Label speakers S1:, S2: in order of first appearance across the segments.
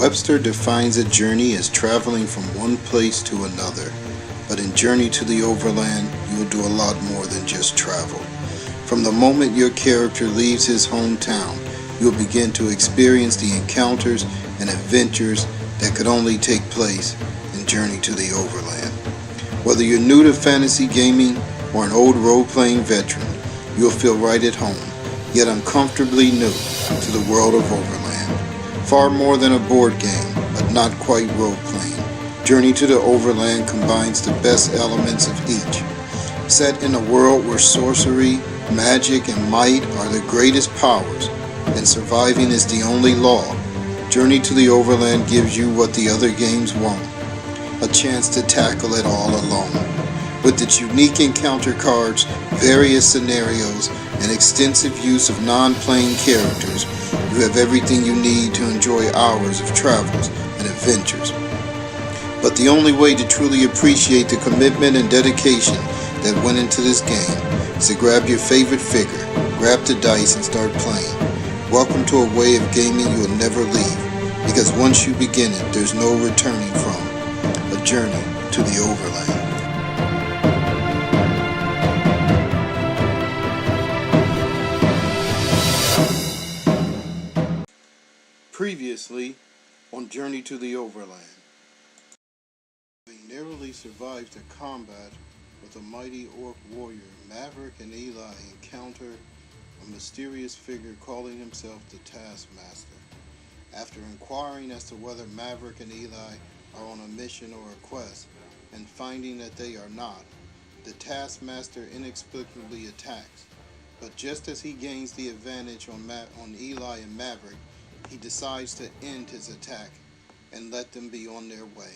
S1: Webster defines a journey as traveling from one place to another. But in Journey to the Overland, you will do a lot more than just travel. From the moment your character leaves his hometown, you'll begin to experience the encounters and adventures that could only take place in Journey to the Overland. Whether you're new to fantasy gaming or an old role-playing veteran, you'll feel right at home, yet uncomfortably new to the world of Overland. Far more than a board game, but not quite role-playing, Journey to the Overland combines the best elements of each. Set in a world where sorcery, magic, and might are the greatest powers, and surviving is the only law, Journey to the Overland gives you what the other games won't: a chance to tackle it all alone. With its unique encounter cards, various scenarios, and extensive use of non-playing characters, you have everything you need to enjoy hours of travels and adventures. But the only way to truly appreciate the commitment and dedication that went into this game is to grab your favorite figure, grab the dice, and start playing. Welcome to a way of gaming you will never leave, because once you begin it, there's no returning from. A journey to the Overland. Previously on Journey to the Overland. Having narrowly survived the combat with a mighty orc warrior, Maverick and Eli encounter a mysterious figure calling himself the Taskmaster. After inquiring as to whether Maverick and Eli are on a mission or a quest, and finding that they are not, the Taskmaster inexplicably attacks. But just as he gains the advantage on Eli and Maverick, he decides to end his attack and let them be on their way.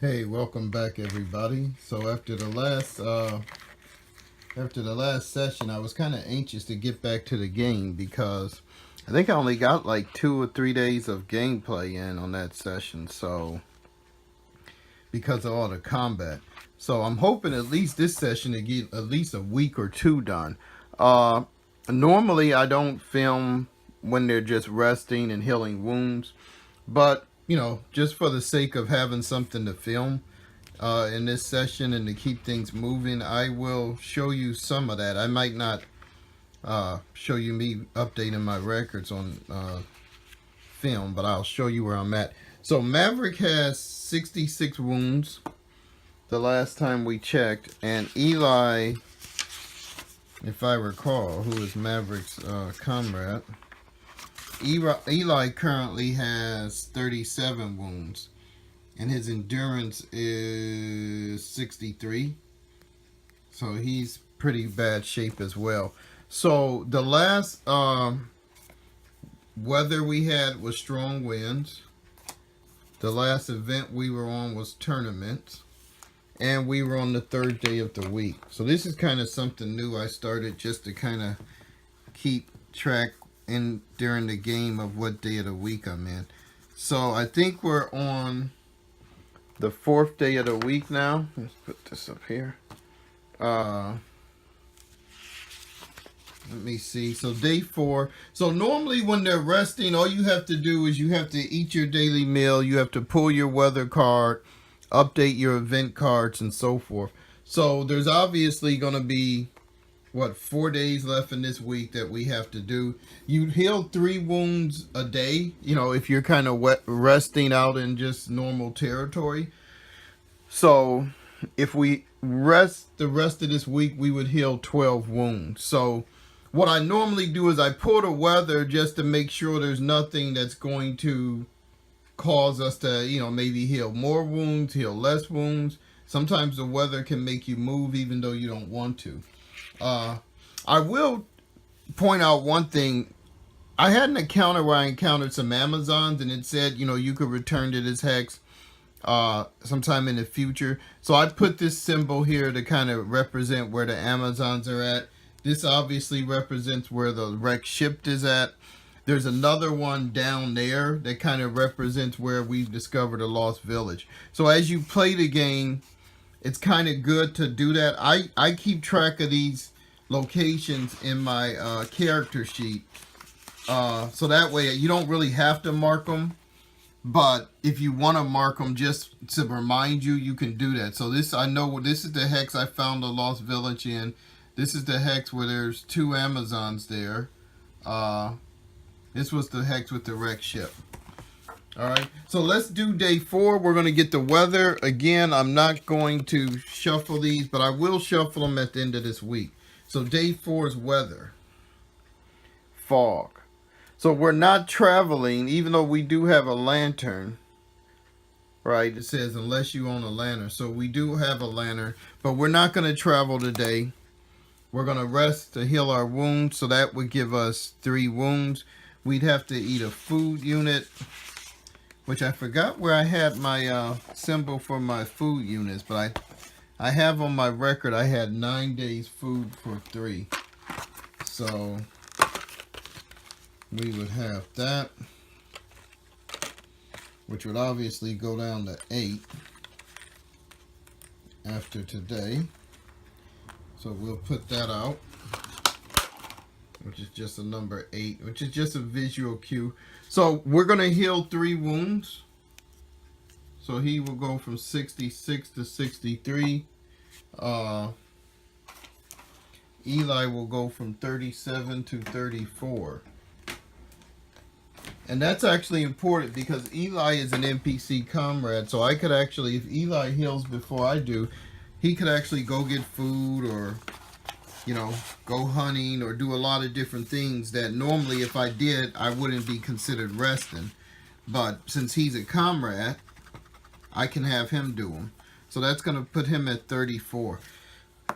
S1: Hey, welcome back, everybody. So after the last session, I was kind of anxious to get back to the game because I think I only got like 2 or 3 days of gameplay in on that session. So because of all the combat, so I'm hoping at least this session to get at least a week or two done. Normally I don't film when they're just resting and healing wounds, but you know, just for the sake of having something to film in this session and to keep things moving, I will show you some of that. I might not show you me updating my records on film, but I'll show you where I'm at. So Maverick has 66 wounds the last time we checked, and Eli, if I recall, who is Maverick's comrade, Eli currently has 37 wounds, and his endurance is 63. So he's pretty bad shape as well. So the last weather we had was strong winds. The last event we were on was tournaments. And we were on the 3rd day of the week. So this is kind of something new I started just to kind of keep track in during the game of what day of the week I'm in. So I think we're on the 4th day of the week now. Let's put this up here. Let me see. So day 4. So normally when they're resting, all you have to do is you have to eat your daily meal. You have to pull your weather card, update your event cards, and so forth. So there's obviously going to be, 4 days left in this week that we have to do. You heal 3 wounds a day, if you're kind of resting out in just normal territory. So if we rest the rest of this week, we would heal 12 wounds. So what I normally do is I pull the weather just to make sure there's nothing that's going to cause us to, maybe heal more wounds, heal less wounds. Sometimes the weather can make you move even though you don't want to. I will point out one thing. I had an encounter where I encountered some Amazons and it said, you could return to this hex sometime in the future. So I put this symbol here to kind of represent where the Amazons are at. This obviously represents where the wrecked ship is at. There's another one down there that kind of represents where we've discovered a lost village. So as you play the game, it's kind of good to do that. I keep track of these locations in my character sheet. So that way you don't really have to mark them. But if you want to mark them just to remind you, you can do that. So this, I know this is the hex I found the lost village in. This is the hex where there's 2 Amazons there. This was the hex with the wrecked ship. Alright, so let's do day 4. We're going to get the weather. Again, I'm not going to shuffle these, but I will shuffle them at the end of this week. So day 4 is weather. Fog. So we're not traveling, even though we do have a lantern. Right, it says unless you own a lantern. So we do have a lantern, but we're not going to travel today. We're going to rest to heal our wounds, so that would give us 3 wounds. We'd have to eat a food unit, which I forgot where I had my symbol for my food units, but I have on my record I had 9 days food for 3. So we would have that, which would obviously go down to 8 after today. So we'll put that out, which is just a number 8, which is just a visual cue. So we're going to heal 3 wounds. So he will go from 66 to 63. Eli will go from 37 to 34. And that's actually important because Eli is an NPC comrade. So I could actually, if Eli heals before I do, he could actually go get food or, go hunting or do a lot of different things that normally if I did, I wouldn't be considered resting. But since he's a comrade, I can have him do them. So that's going to put him at 34.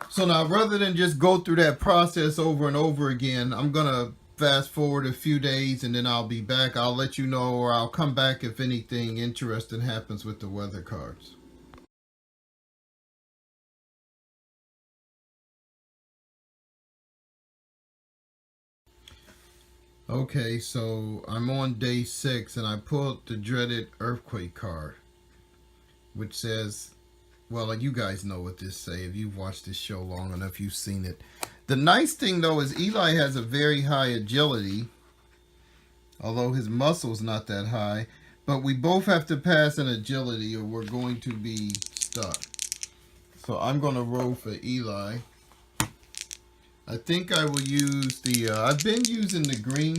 S1: So now rather than just go through that process over and over again, I'm going to fast forward a few days and then I'll be back. I'll let you know, or I'll come back if anything interesting happens with the weather cards. Okay, so I'm on day 6 and I pulled the dreaded earthquake card, which says, well, you guys know what this say. If you've watched this show long enough, you've seen it. The nice thing though is Eli has a very high agility, although his muscle's not that high, but we both have to pass an agility or we're going to be stuck. So I'm going to roll for Eli. I think I will use the, I've been using the green,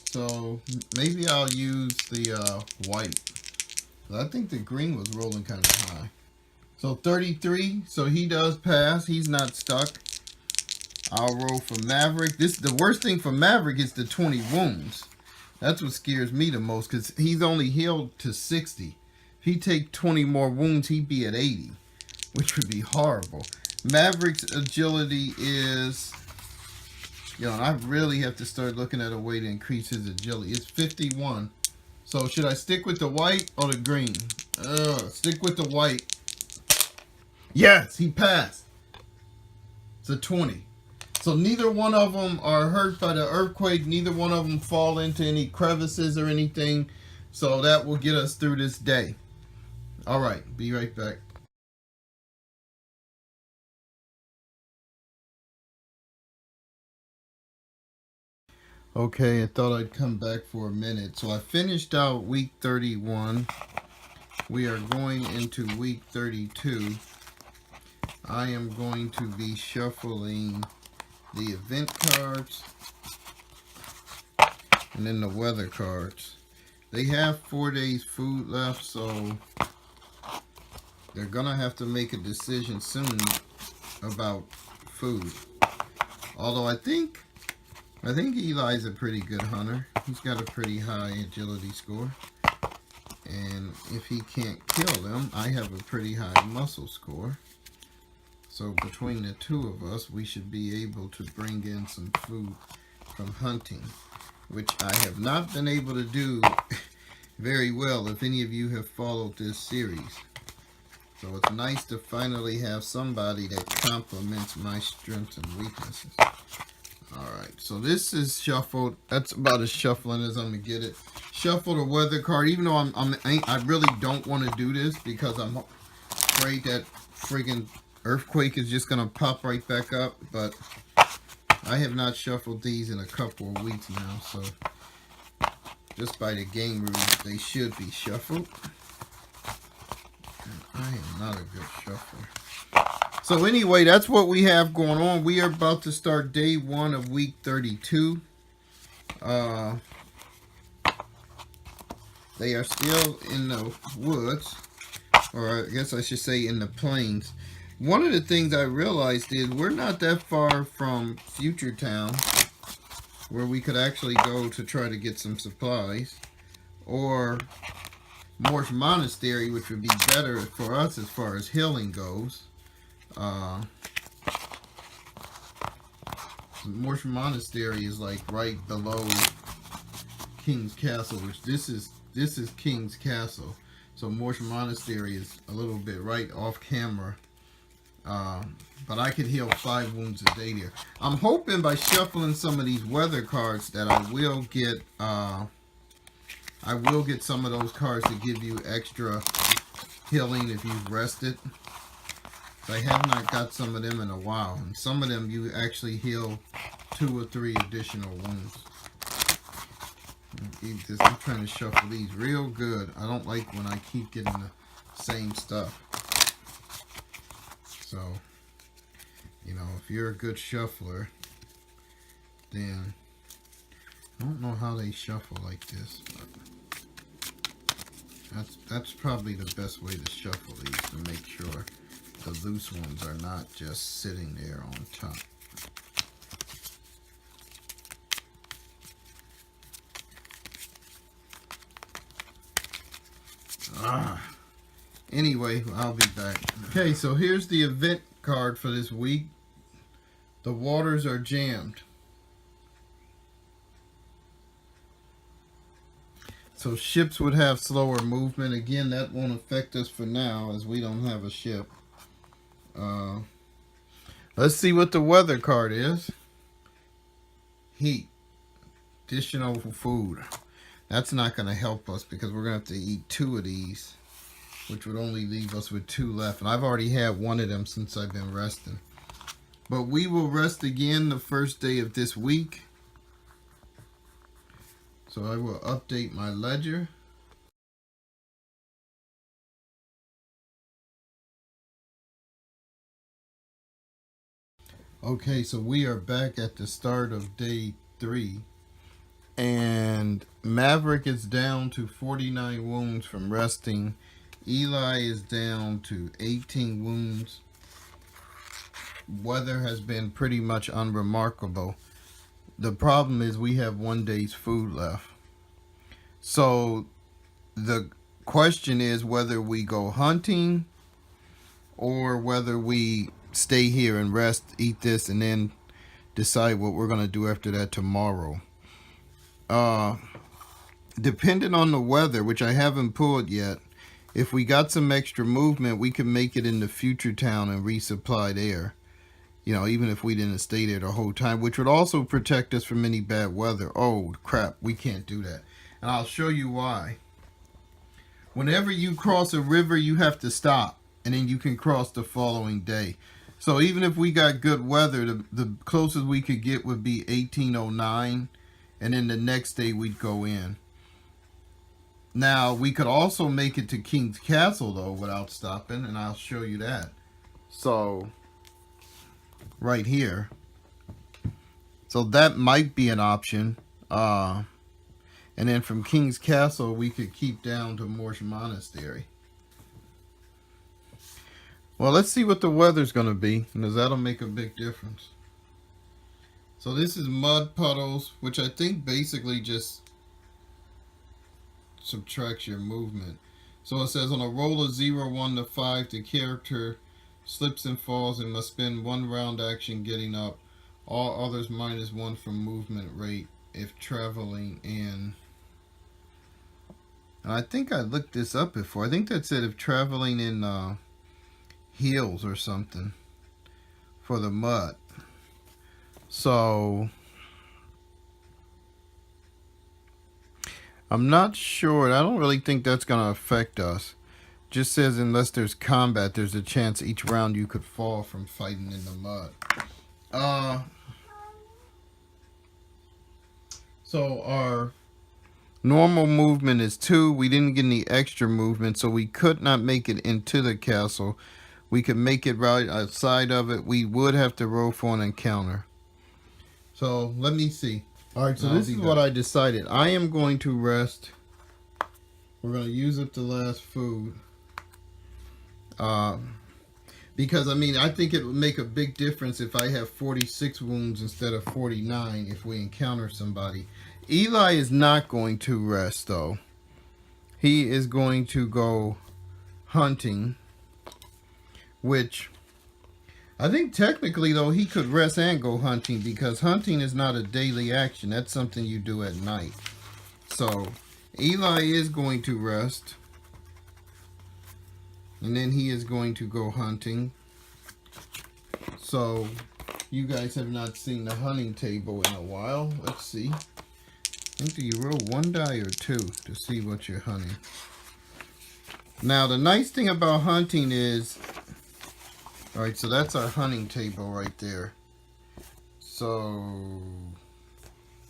S1: so maybe I'll use the white. I think the green was rolling kind of high. So 33, so he does pass, he's not stuck. I'll roll for Maverick. The worst thing for Maverick is the 20 wounds. That's what scares me the most because he's only healed to 60. If he take 20 more wounds, he'd be at 80, which would be horrible. Maverick's agility is, and I really have to start looking at a way to increase his agility. It's 51. So should I stick with the white or the green? Stick with the white. Yes, he passed. It's a 20. So neither one of them are hurt by the earthquake. Neither one of them fall into any crevices or anything. So that will get us through this day. All right, be right back. Okay, I thought I'd come back for a minute. So I finished out week 31. We are going into week 32. I am going to be shuffling the event cards and then the weather cards. They have 4 days food left, so they're gonna have to make a decision soon about food. Although I think Eli's a pretty good hunter. He's got a pretty high agility score. And if he can't kill them, I have a pretty high muscle score. So between the two of us, we should be able to bring in some food from hunting, which I have not been able to do very well if any of you have followed this series. So it's nice to finally have somebody that complements my strengths and weaknesses. Alright, so this is shuffled. That's about as shuffling as I'm going to get it. Shuffle the weather card, even though I really don't want to do this because I'm afraid that friggin' earthquake is just going to pop right back up. But I have not shuffled these in a couple of weeks now, so just by the game rules, they should be shuffled. And I am not a good shuffler. So anyway, that's what we have going on. We are about to start day 1 of week 32. They are still in the woods, or I guess I should say in the plains. One of the things I realized is we're not that far from Future Town, where we could actually go to try to get some supplies, or Morse Monastery, which would be better for us as far as healing goes. Morse Monastery is like right below King's Castle, which this is King's Castle. So Morse Monastery is a little bit right off camera. But I could heal 5 wounds a day there. I'm hoping by shuffling some of these weather cards that I will get some of those cards to give you extra healing if you've rested. I have not got some of them in a while. And some of them you actually heal 2 or 3 additional wounds. I'm trying to shuffle these real good. I don't like when I keep getting the same stuff. So, you know, if you're a good shuffler, then I don't know how they shuffle like this, but that's probably the best way to shuffle these, to make sure the loose ones are not just sitting there on top. Anyway, I'll be back. Okay, so here's the event card for this week. The waters are jammed. So ships would have slower movement. Again, that won't affect us for now as we don't have a ship. Let's see what the weather card is. Heat. Additional food. That's not going to help us because we're going to have to eat 2 of these, which would only leave us with 2 left. And I've already had 1 of them since I've been resting. But we will rest again the first day of this week. So I will update my ledger. Okay, so we are back at the start of day 3. And Maverick is down to 49 wounds from resting. Eli is down to 18 wounds. Weather has been pretty much unremarkable. The problem is we have 1 day's food left. So the question is whether we go hunting or whether we stay here and rest, eat this, and then decide what we're going to do after that tomorrow. Depending on the weather, which I haven't pulled yet, if we got some extra movement, we can make it into Future Town and resupply there. You know, even if we didn't stay there the whole time, which would also protect us from any bad weather. Oh, crap, we can't do that. And I'll show you why. Whenever you cross a river, you have to stop, and then you can cross the following day. So even if we got good weather, the closest we could get would be 1809, and then the next day we'd go in. Now, we could also make it to King's Castle, though, without stopping, and I'll show you that. So, right here. So that might be an option. And then from King's Castle, we could keep down to Morsh Monastery. Well, let's see what the weather's going to be, because that'll make a big difference. So this is mud puddles, which I think basically just subtracts your movement. So it says on a roll of 0, 1 to 5, the character slips and falls and must spend 1 round action getting up. All others -1 from movement rate if traveling in. And I think I looked this up before. I think that said if traveling in heels or something for the mud. So I'm not sure. I don't really think that's going to affect us. Just says unless there's combat, there's a chance each round you could fall from fighting in the mud. So our normal movement is 2. We didn't get any extra movement, so we could not make it into the castle. We could make it right outside of it. We would have to roll for an encounter. So let me see. All right, so this is what I decided. I am going to rest. We're going to use up the last food. Because, I mean, I think it would make a big difference if I have 46 wounds instead of 49 if we encounter somebody. Eli is not going to rest, though. He is going to go hunting, which I think technically, though, he could rest and go hunting because hunting is not a daily action. That's something you do at night. So Eli is going to rest. And then he is going to go hunting. So you guys have not seen the hunting table in a while. Let's see. I think, do you roll 1 die or 2 to see what you're hunting? Now the nice thing about hunting is, alright, so that's our hunting table right there. So,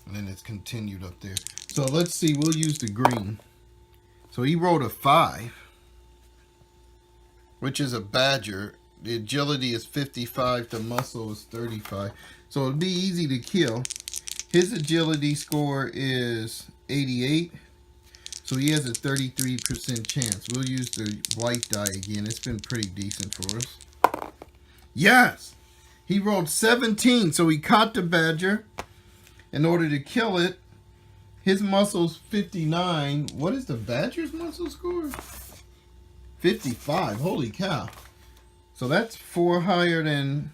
S1: and then it's continued up there. So let's see, we'll use the green. So he rolled a 5. Which is a badger. The agility is 55, the muscle is 35. So it'd be easy to kill. His agility score is 88. So he has a 33% chance. We'll use the white die again. It's been pretty decent for us. Yes! He rolled 17, so he caught the badger. In order to kill it, his muscle's 59. What is the badger's muscle score? 55. Holy cow. So that's 4 higher than...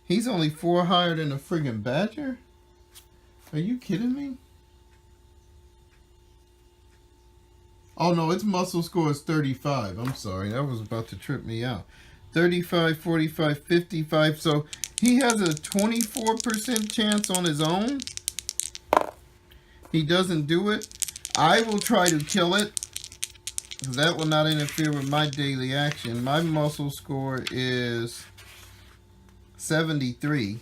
S1: He's only 4 higher than a friggin' badger? Are you kidding me? Oh no, its muscle score is 35. I'm sorry. That was about to trip me out. 35, 45, 55. So he has a 24% chance on his own. He doesn't do it. I will try to kill it. That will not interfere with my daily action. My muscle score is 73.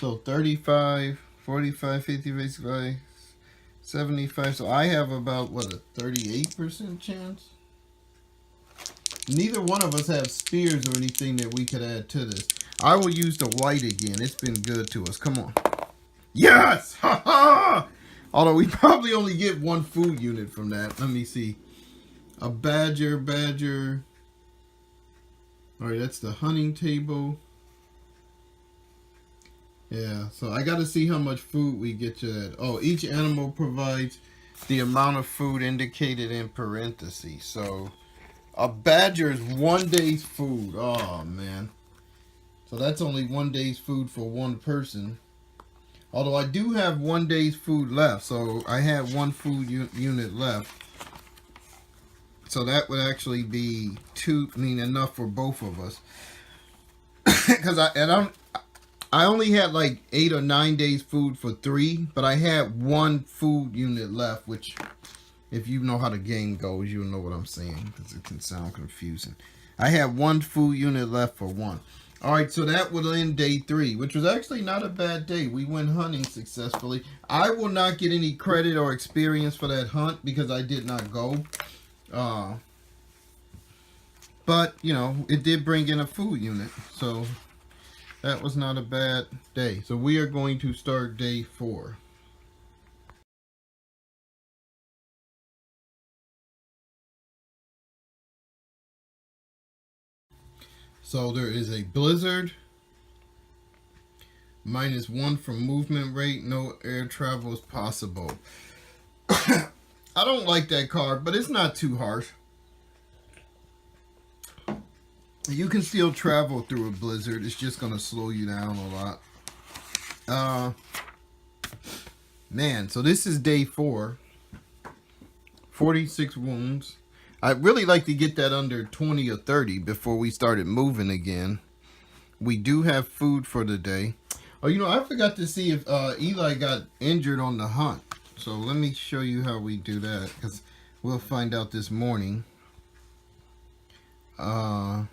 S1: So 35, 45, 50, 55, 75. So I have about, what, a 38% chance? Neither one of us have spears or anything that we could add to this. I will use the white again. It's been good to us. Come on. Yes! Ha ha! Although we probably only get 1 food unit from that. Let me see. A badger. Alright, that's the hunting table. Yeah, so I got to see how much food we get to that. Oh, each animal provides the amount of food indicated in parentheses. So a badger is 1 day's food. Oh, man. So that's only 1 day's food for 1 person. Although I do have 1 day's food left. So I have 1 food unit left. So that would actually be enough for both of us. because I only had like 8 or 9 days food for 3, but I had 1 food unit left, which if you know how the game goes, you'll know what I'm saying, because it can sound confusing. I had 1 food unit left for 1. All right, so that would end day 3, which was actually not a bad day. We went hunting successfully. I will not get any credit or experience for that hunt because I did not go. But, you know, it did bring in a food unit, so that was not a bad day. So we are going to start day 4. So there is a blizzard, -1 from movement rate, no air travel is possible. I don't like that card, but it's not too harsh. You can still travel through a blizzard. It's just going to slow you down a lot. Man, so this is day 4. 46 wounds. I'd really like to get that under 20 or 30 before we started moving again. We do have food for the day. Oh, you know, I forgot to see if Eli got injured on the hunt. So let me show you how we do that, because we'll find out this morning. Oh,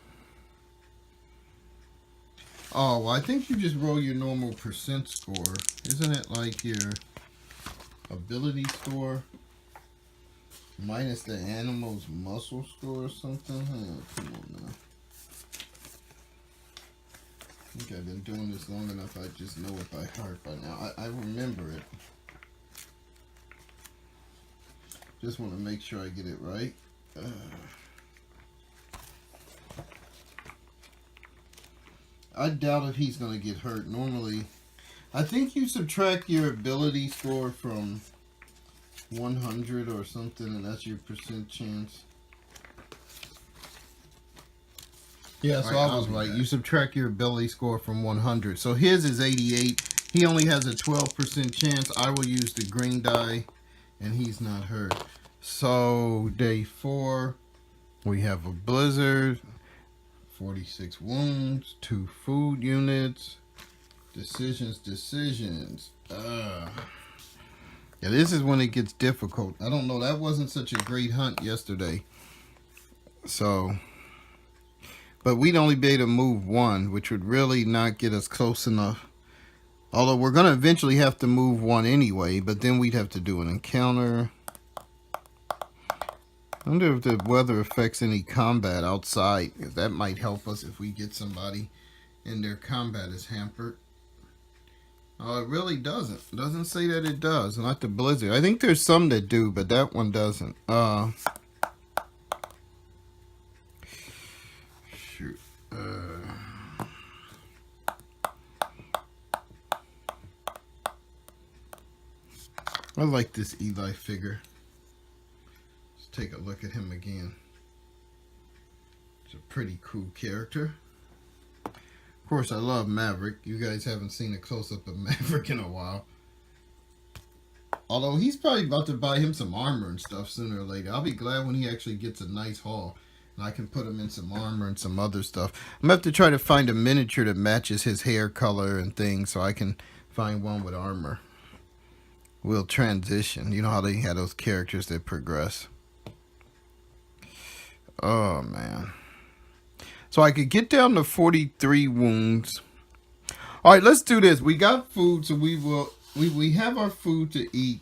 S1: well, I think you just roll your normal percent score. Isn't it like your ability score minus the animal's muscle score or something? Oh, come on now. I think I've been doing this long enough, I just know it by heart by now. I remember it. Just want to make sure I get it right. I doubt if he's going to get hurt. Normally, I think you subtract your ability score from 100 or something, and that's your percent chance. Yeah, so I was right. You subtract your ability score from 100. So his is 88. He only has a 12% chance. I will use the green die, and he's not hurt. So day 4, we have a blizzard. 46 wounds, 2 food units, decisions. Yeah, this is when it gets difficult. I don't know, that wasn't such a great hunt yesterday. So, but we'd only be able to move 1, which would really not get us close enough. Although we're going to eventually have to move 1 anyway, but then we'd have to do an encounter. I wonder if the weather affects any combat outside. That might help us if we get somebody and their combat is hampered. It really doesn't. It doesn't say that it does. Not the blizzard. I think there's some that do, but that one doesn't. Shoot. I like this Eli figure. Take a look at him again. It's a pretty cool character. Of course, I love Maverick. You guys haven't seen a close-up of Maverick in a while. Although he's probably about to buy him some armor and stuff sooner or later. I'll be glad when he actually gets a nice haul. And I can put him in some armor and some other stuff. I'm going to have to try to find a miniature that matches his hair color and things so I can find one with armor. We'll transition. You know how they have those characters that progress. Oh, man. So I could get down to 43 wounds. All right, let's do this. We got food, so we have our food to eat.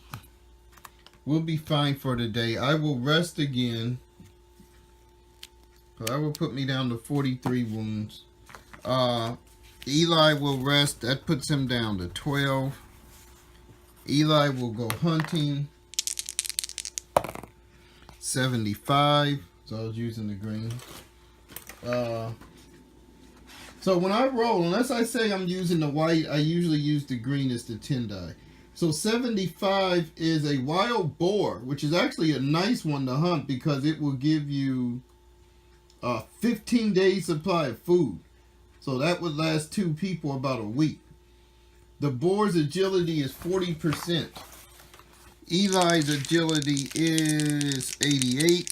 S1: We'll be fine for today. I will rest again. So I will put me down to 43 wounds. Eli will rest. That puts him down to 12. Eli will go hunting. 75. So I was using the green. So when I roll, unless I say I'm using the white, I usually use the green as the 10 die. So 75 is a wild boar, which is actually a nice one to hunt because it will give you 15 days supply of food. So that would last 2 people about a week. The boar's agility is 40%. Eli's agility is 88.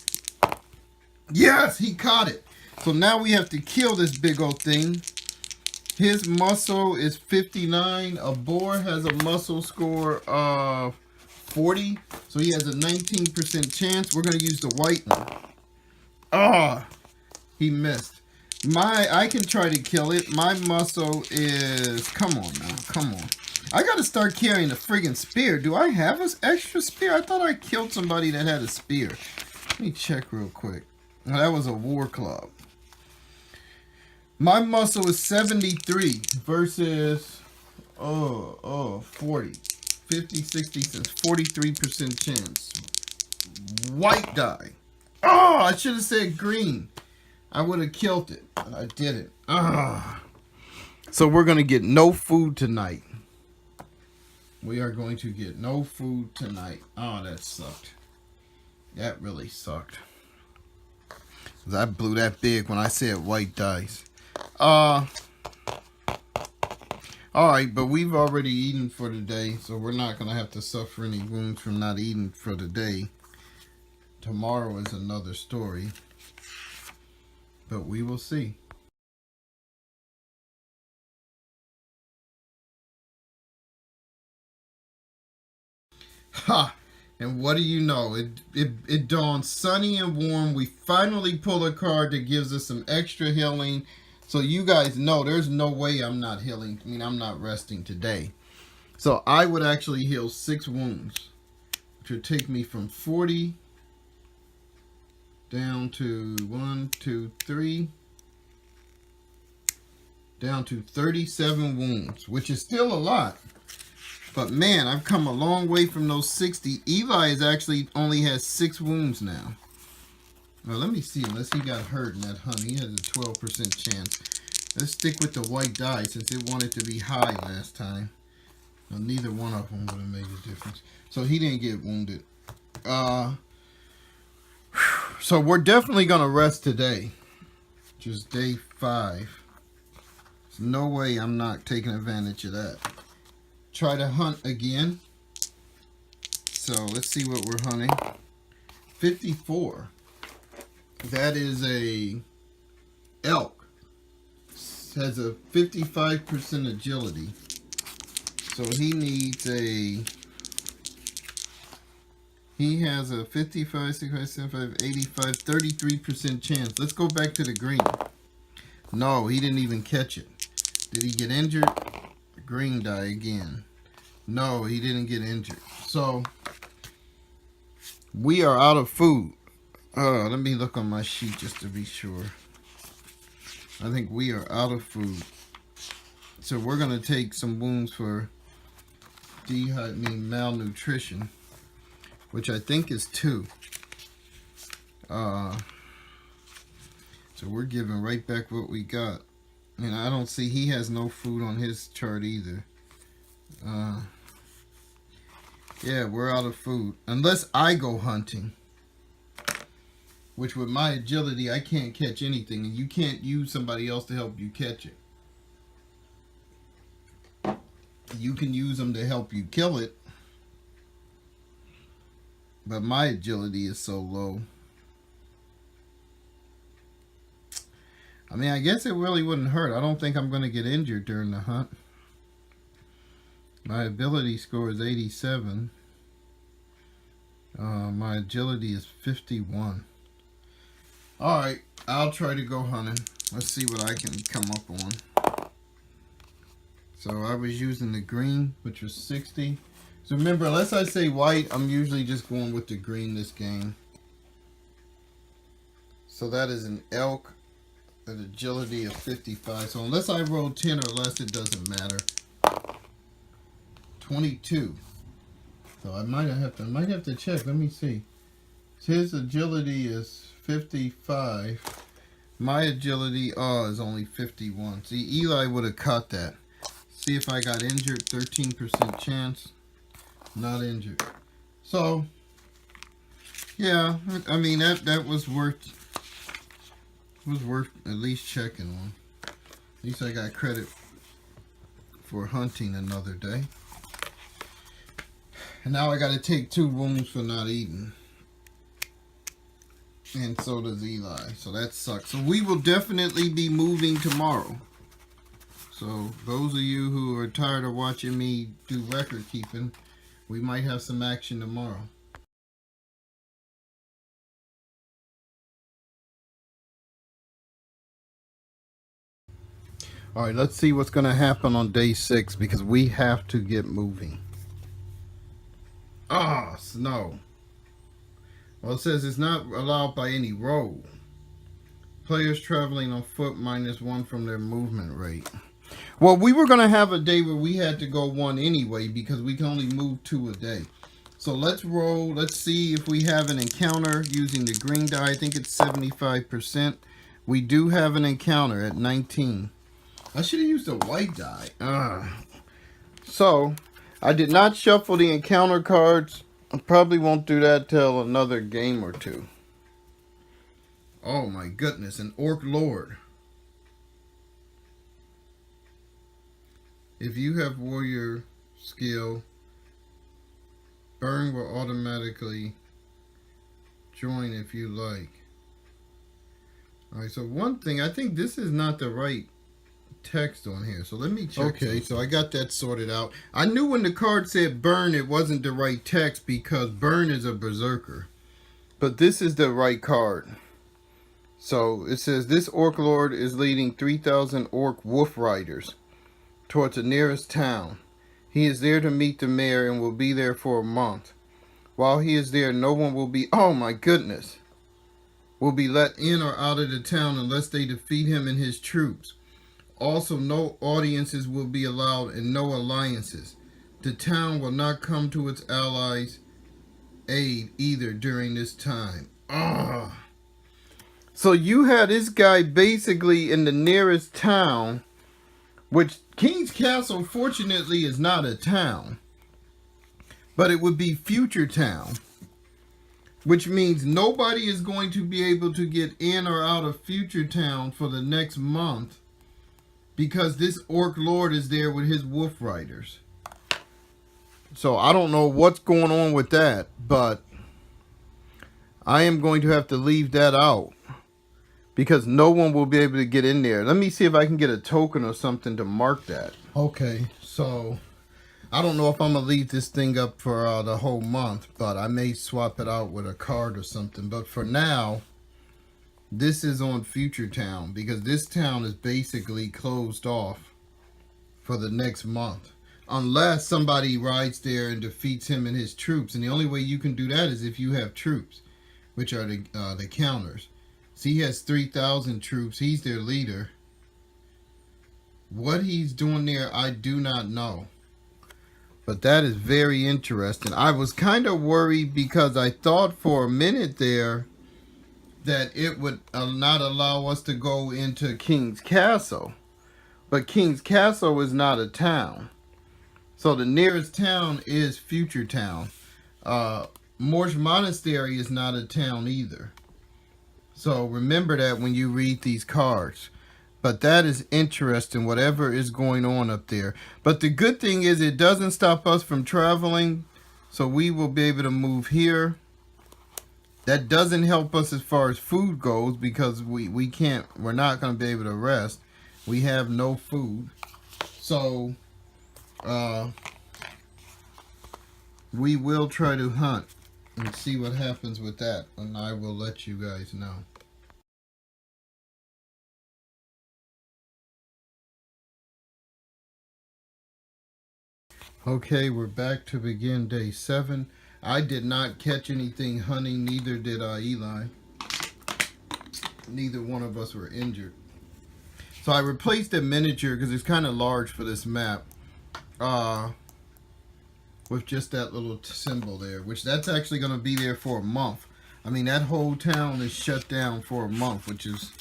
S1: Yes, he caught it. So now we have to kill this big old thing. His muscle is 59. A boar has a muscle score of 40. So he has a 19% chance. We're going to use the white one. Ah, he missed. I can try to kill it. My muscle is... Come on now. Come on. I got to start carrying a friggin' spear. Do I have an extra spear? I thought I killed somebody that had a spear. Let me check real quick. Oh, that was a war club. My muscle is 73 versus 40. 50, 60 cents. 43% chance. White die. Oh, I should have said green. I would have killed it, but I didn't. So we're going to get no food tonight. We are going to get no food tonight. Oh, that sucked. That really sucked. I blew that big when I said white dice. Alright, but we've already eaten for the day, so we're not going to have to suffer any wounds from not eating for the day. Tomorrow is another story. But we will see. Ha! And what do you know? It dawns sunny and warm. We finally pull a card that gives us some extra healing. So you guys know there's no way I'm not healing. I mean, I'm not resting today. So I would actually heal 6 wounds, which would take me from 40 down to 1, 2, 3, down to 37 wounds, which is still a lot. But man, I've come a long way from those 60. Eli is actually only has 6 wounds now. Well, let me see, unless he got hurt in that hunt. He has a 12% chance. Let's stick with the white die since it wanted to be high last time. Well, neither one of them would have made a difference. So he didn't get wounded. So we're definitely going to rest today. Just day 5. There's no way I'm not taking advantage of that. Try to hunt again. So let's see what we're hunting. 54. That is a elk. Has a 55% agility. So he needs a... He has a 55, 65, 75, 85, 33% chance. Let's go back to the green. No, he didn't even catch it. Did he get injured? Green die again. No, he didn't get injured. So, we are out of food. Let me look on my sheet just to be sure. I think we are out of food. So, we're going to take some wounds for malnutrition, which I think is 2. So, we're giving right back what we got. And I don't see, he has no food on his chart either. Yeah, we're out of food. Unless I go hunting. Which with my agility, I can't catch anything. And you can't use somebody else to help you catch it. You can use them to help you kill it. But my agility is so low. I mean, I guess it really wouldn't hurt. I don't think I'm going to get injured during the hunt. My ability score is 87. My agility is 51. Alright, I'll try to go hunting. Let's see what I can come up on. So I was using the green, which was 60. So remember, unless I say white, I'm usually just going with the green this game. So that is an elk. An agility of 55. So unless I roll 10 or less, it doesn't matter. 22. So I might have to check. Let me see. His agility is 55. My agility is only 51. See, Eli would have caught that. See if I got injured. 13% chance. Not injured. So yeah, I mean that was worth at least checking on. At least I got credit for hunting another day. And now I got to take 2 wounds for not eating. And so does Eli. So that sucks. So we will definitely be moving tomorrow. So So those of you who are tired of watching me do record keeping, we might have some action tomorrow. All right, let's see what's going to happen on day 6 because we have to get moving. Ah, snow. Well, it says it's not allowed by any road. Players traveling on foot -1 from their movement rate. Well, we were going to have a day where we had to go 1 anyway because we can only move 2 a day. So let's roll. Let's see if we have an encounter using the green die. I think it's 75%. We do have an encounter at 19. I should have used a white die. So, I did not shuffle the encounter cards. I probably won't do that till another game or 2. Oh my goodness, an Orc Lord. If you have warrior skill, burn will automatically join if you like. Alright, so one thing, I think this is not the right text on here, so let me check. Okay, so I got that sorted out. I knew when the card said burn it wasn't the right text because burn is a berserker, but this is the right card. So it says this Orc Lord is leading 3,000 Orc Wolf Riders towards the nearest town. He is there to meet the mayor and will be there for a month. While he is there, no one will be, oh my goodness, will be let in or out of the town unless they defeat him and his troops. Also, no audiences will be allowed and no alliances. The town will not come to its allies' aid either during this time. So you had this guy basically in the nearest town, which King's Castle fortunately is not a town, but it would be future town, which means nobody is going to be able to get in or out of future town for the next month because this Orc Lord is there with his Wolf Riders. So I don't know what's going on with that, but I am going to have to leave that out because no one will be able to get in there. Let me see if I can get a token or something to mark that. Okay, so I don't know if I'm going to leave this thing up for the whole month, but I may swap it out with a card or something. But for now, this is on Future Town because this town is basically closed off for the next month. Unless somebody rides there and defeats him and his troops. And the only way you can do that is if you have troops, which are the counters. See, he has 3,000 troops. He's their leader. What he's doing there, I do not know. But that is very interesting. I was kind of worried because I thought for a minute there that it would not allow us to go into King's Castle. But King's Castle is not a town. So the nearest town is Future Town. Morsh Monastery is not a town either. So remember that when you read these cards. But that is interesting, whatever is going on up there. But the good thing is it doesn't stop us from traveling. So we will be able to move here. That doesn't help us as far as food goes because we're not going to be able to rest. We have no food. So we will try to hunt and see what happens with that, and I will let you guys know. Okay, we're back to begin day 7. I did not catch anything hunting, neither did Eli. Neither one of us were injured. So I replaced the miniature because it's kind of large for this map. With just that little symbol there, which that's actually going to be there for a month. I mean, that whole town is shut down for a month, which is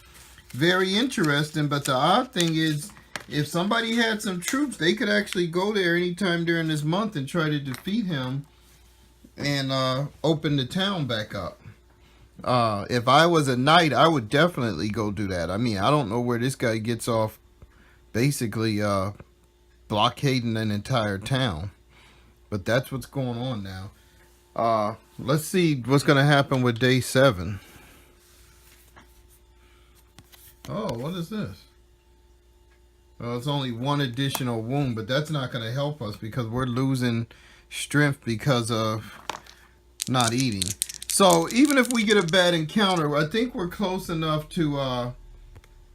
S1: very interesting. But the odd thing is, if somebody had some troops, they could actually go there anytime during this month and try to defeat him and open the town back up. If I was a knight, I would definitely go do that. I mean, I don't know where this guy gets off basically blockading an entire town. But that's what's going on now. Let's see what's going to happen with day 7. Oh, what is this? Well, it's only one additional wound, but that's not going to help us because we're losing strength because of not eating. So even if we get a bad encounter, I think we're close enough to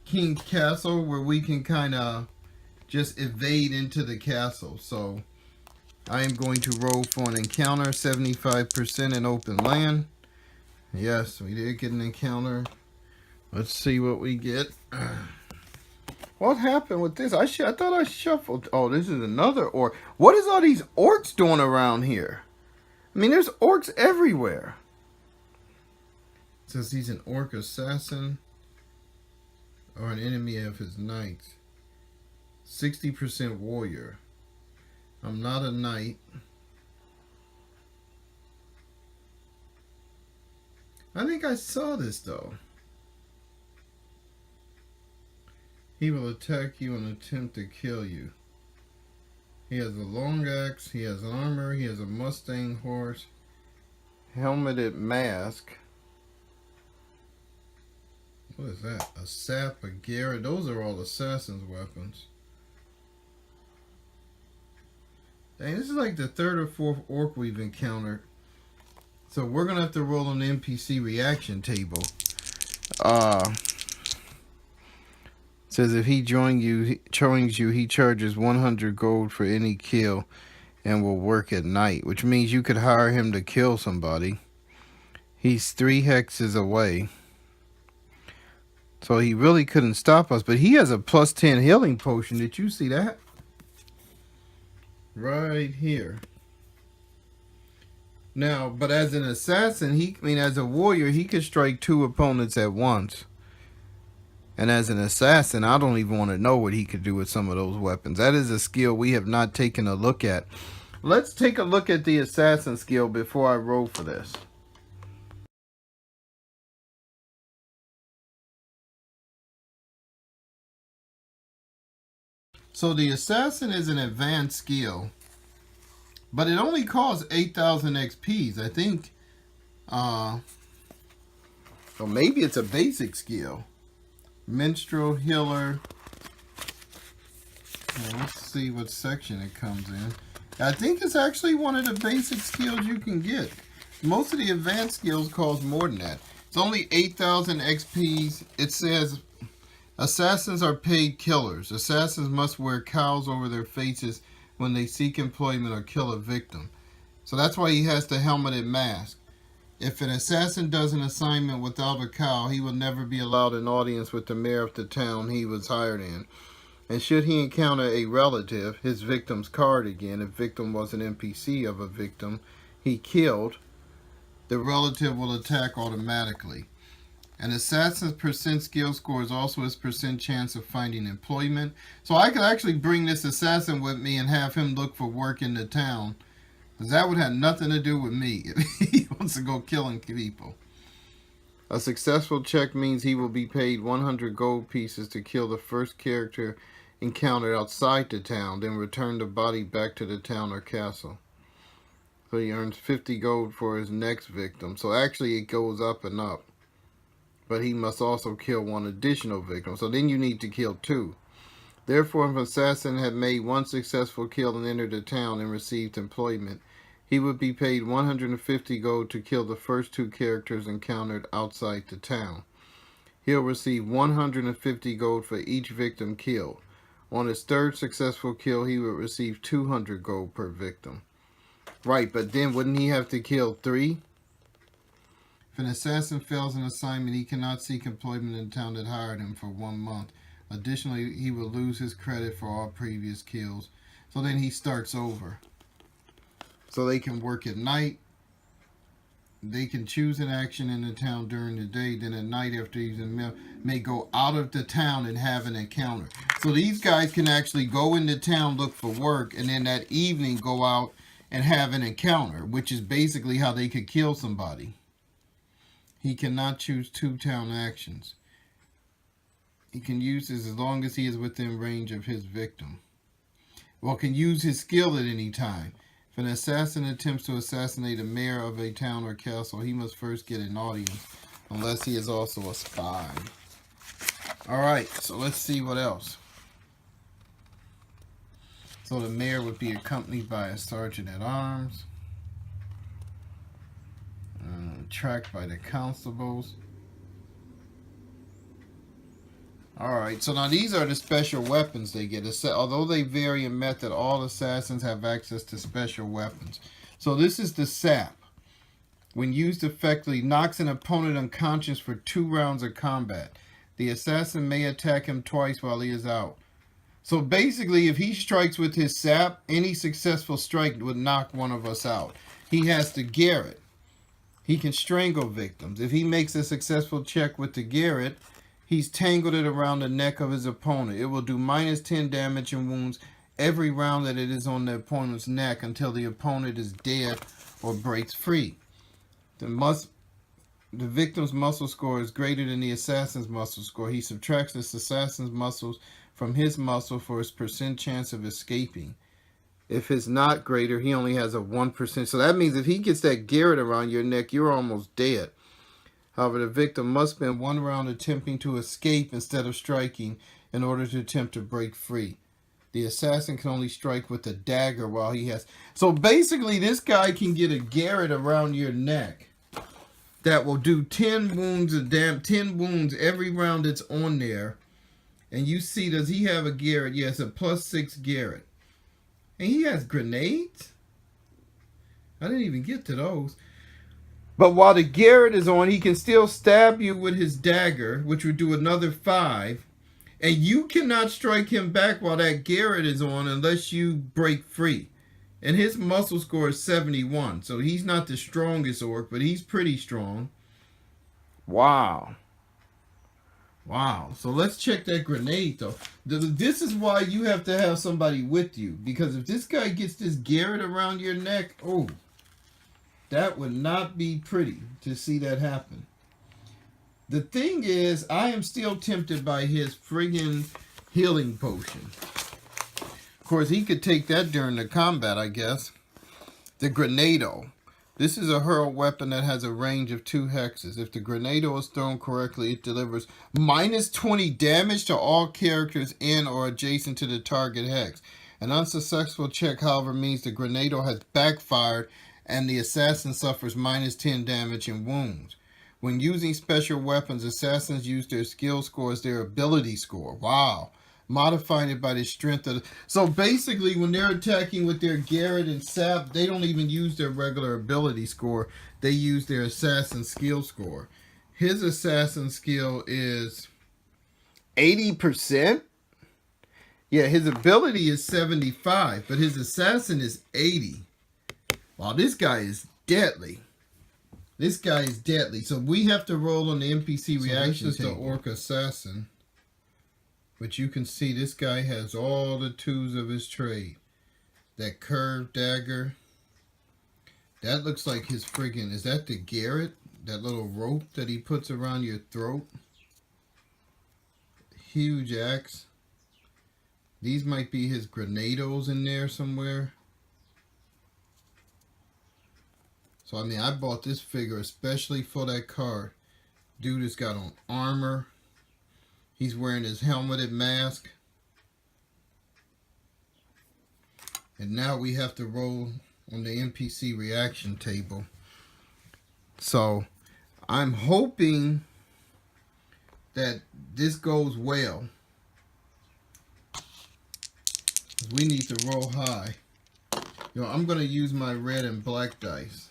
S1: King's Castle where we can kind of just evade into the castle. So I am going to roll for an encounter, 75% in open land. Yes, we did get an encounter. Let's see what we get. What happened with this? I thought I shuffled. Oh, this is another orc. What is all these orcs doing around here? I mean, there's orcs everywhere. It says he's an orc assassin or an enemy of his knights. 60% warrior. I'm not a knight. I think I saw this though. He will attack you and attempt to kill you. He has a long axe, he has armor, he has a Mustang horse, helmeted mask. What is that? A sap, a garret. Those are all assassin's weapons. Dang, this is like the third or fourth orc we've encountered. So we're gonna have to roll an NPC reaction table. Says if he joins you, he charges 100 gold for any kill and will work at night, which means you could hire him to kill somebody. He's 3 hexes away. So he really couldn't stop us, but he has a plus 10 healing potion. Did you see that? Right here. Now, but as an assassin, as a warrior, he could strike 2 opponents at once. And as an assassin, I don't even want to know what he could do with some of those weapons. That is a skill we have not taken a look at. Let's take a look at the assassin skill before I roll for this. So the assassin is an advanced skill, but it only costs 8,000 XPs. I think, or maybe it's a basic skill. Minstrel, healer. Let's see what section it comes in. I think it's actually one of the basic skills you can get. Most of the advanced skills cost more than that. It's only 8,000 XPs. It says assassins are paid killers. Assassins must wear cowls over their faces when they seek employment or kill a victim. So that's why he has the helmeted mask. If an assassin does an assignment without a cowl, he will never be allowed an audience with the mayor of the town he was hired in. And should he encounter a relative, his victim's card again, if victim was an NPC of a victim he killed, the relative will attack automatically. An assassin's percent skill score is also his percent chance of finding employment. So I could actually bring this assassin with me and have him look for work in the town. Because that would have nothing to do with me if he wants to go killing people. A successful check means he will be paid 100 gold pieces to kill the first character encountered outside the town, then return the body back to the town or castle. So he earns 50 gold for his next victim. So actually it goes up and up. But he must also kill 1 additional victim. So then you need to kill 2. Therefore, if an assassin had made 1 successful kill and entered the town and received employment, he would be paid 150 gold to kill the first 2 characters encountered outside the town. He'll receive 150 gold for each victim killed. On his 3rd successful kill, he would receive 200 gold per victim. Right, but then wouldn't he have to kill 3? If an assassin fails an assignment, he cannot seek employment in the town that hired him for 1 month. Additionally, he will lose his credit for all previous kills. So then he starts over. So they can work at night. They can choose an action in the town during the day. Then at night after he's in may go out of the town and have an encounter. So these guys can actually go into town, look for work, and then that evening go out and have an encounter, which is basically how they could kill somebody. He cannot choose 2 town actions. He can use this as long as he is within range of his victim. Well, can use his skill at any time. If an assassin attempts to assassinate a mayor of a town or castle, he must first get an audience, unless he is also a spy. Alright, so let's see what else. So the mayor would be accompanied by a sergeant at arms, tracked by the constables. Alright, so now these are the special weapons they get. Although they vary in method, all assassins have access to special weapons. So this is the sap. When used effectively, knocks an opponent unconscious for 2 rounds of combat. The assassin may attack him twice while he is out. So basically, if he strikes with his sap, any successful strike would knock one of us out. He has the Garrett. He can strangle victims. If he makes a successful check with the Garrett, he's tangled it around the neck of his opponent. It will do -10 damage and wounds every round that it is on the opponent's neck until the opponent is dead or breaks free. The victim's muscle score is greater than the assassin's muscle score. He subtracts this assassin's muscles from his muscle for his % chance of escaping. If it's not greater, he only has a 1%. So that means if he gets that Garrett around your neck, you're almost dead. However, the victim must spend 1 round attempting to escape instead of striking in order to attempt to break free. The assassin can only strike with a dagger while he has... So basically, this guy can get a Garrett around your neck that will do 10 wounds every round that's on there. And you see, does he have a Garrett? Yes, a +6 Garrett. And he has grenades? I didn't even get to those. But while the Garrett is on, he can still stab you with his dagger, which would do another 5. And you cannot strike him back while that Garrett is on unless you break free. And his muscle score is 71. So he's not the strongest orc, but he's pretty strong. Wow. Wow. So let's check that grenade, though. This is why you have to have somebody with you. Because if this guy gets this Garrett around your neck, oh, that would not be pretty to see that happen. The thing is, I am still tempted by his friggin' healing potion. Of course, he could take that during the combat, I guess. The Grenado. This is a hurl weapon that has a range of 2 hexes. If the Grenado is thrown correctly, it delivers -20 damage to all characters in or adjacent to the target hex. An unsuccessful check, however, means the Grenado has backfired and the assassin suffers -10 damage and wounds. When using special weapons, assassins use their skill score as their ability score. Wow. Modifying it by the strength of the... So basically, when they're attacking with their Garrett and Sap, they don't even use their regular ability score. They use their assassin skill score. His assassin skill is 80%? Yeah, his ability is 75, but his assassin is 80. Wow, this guy is deadly. This guy is deadly. So we have to roll on the NPC reaction. This is the orc assassin. But you can see this guy has all the 2s of his trade. That curved dagger. That looks like his friggin'... Is that the Garrett? That little rope that he puts around your throat? Huge axe. These might be his Grenados in there somewhere. So, I mean, I bought this figure especially for that card. Dude has got on armor. He's wearing his helmeted mask. And now we have to roll on the NPC reaction table. So, I'm hoping that this goes well. We need to roll high. You know, I'm going to use my red and black dice.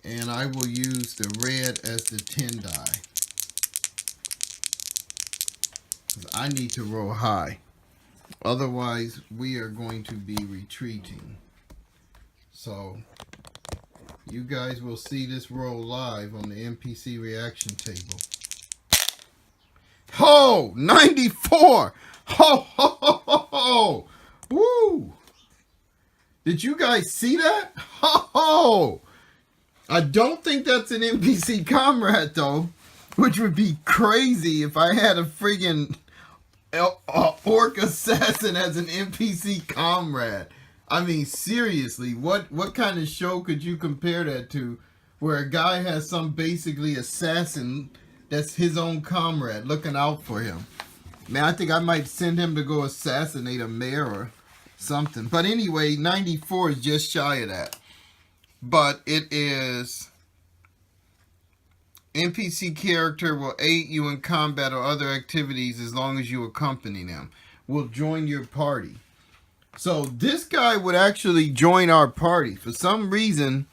S1: And I will use the red as the 10 die. I need to roll high. Otherwise, we are going to be retreating. So, you guys will see this roll live on the NPC reaction table. Ho! 94! Ho, ho, ho, ho, ho! Woo! Did you guys see that? Ho, ho! I don't think that's an NPC comrade, though. Which would be crazy if I had a friggin' orc assassin as an NPC comrade. I mean, seriously, what kind of show could you compare that to? Where a guy has some basically assassin that's his own comrade looking out for him. Man, I think I might send him to go assassinate a mayor something. But anyway, 94 is just shy of that. But it is NPC character will aid you in combat or other activities as long as you accompany them. Will join your party. So this guy would actually join our party. For some reason,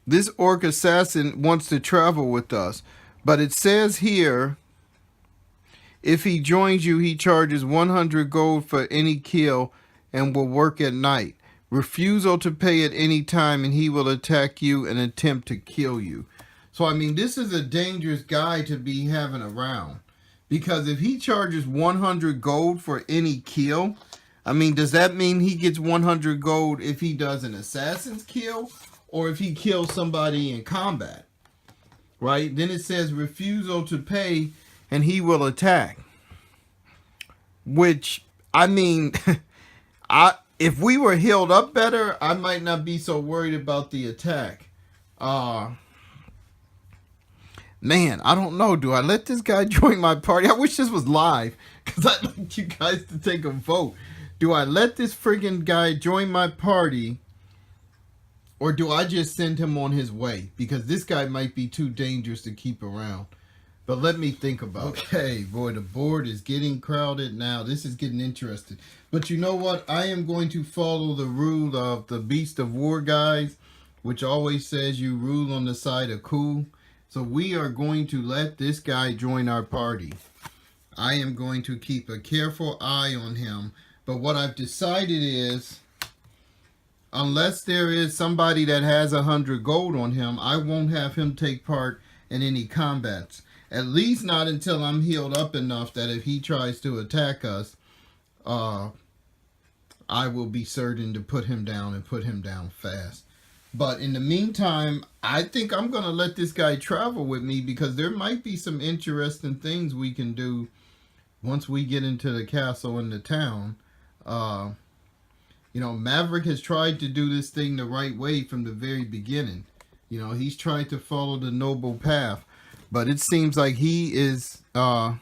S1: this orc assassin wants to travel with us. But it says here, if he joins you, he charges 100 gold for any kill and will work at night. Refusal to pay at any time and he will attack you and attempt to kill you. So, I mean, this is a dangerous guy to be having around. Because if he charges 100 gold for any kill, I mean, does that mean he gets 100 gold if he does an assassin's kill? Or if he kills somebody in combat? Right? Then it says refusal to pay and he will attack. Which, I mean, if we were healed up better, I might not be so worried about the attack. Man, I don't know. Do I let this guy join my party? I wish this was live, because I'd like you guys to take a vote. Do I let this friggin' guy join my party, or do I just send him on his way? Because this guy might be too dangerous to keep around. But let me think about it. Okay, boy, the board is getting crowded now. This is getting interesting. But you know what? I am going to follow the rule of the Beast of War guys, which always says you rule on the side of cool. So we are going to let this guy join our party. I am going to keep a careful eye on him. But what I've decided is, unless there is somebody that has 100 gold on him, I won't have him take part in any combats. At least not until I'm healed up enough that if he tries to attack us, I will be certain to put him down and put him down fast. But in the meantime, I think I'm going to let this guy travel with me because there might be some interesting things we can do once we get into the castle and the town. You know, Maverick has tried to do this thing the right way from the very beginning. You know, he's tried to follow the noble path. But it seems like he is held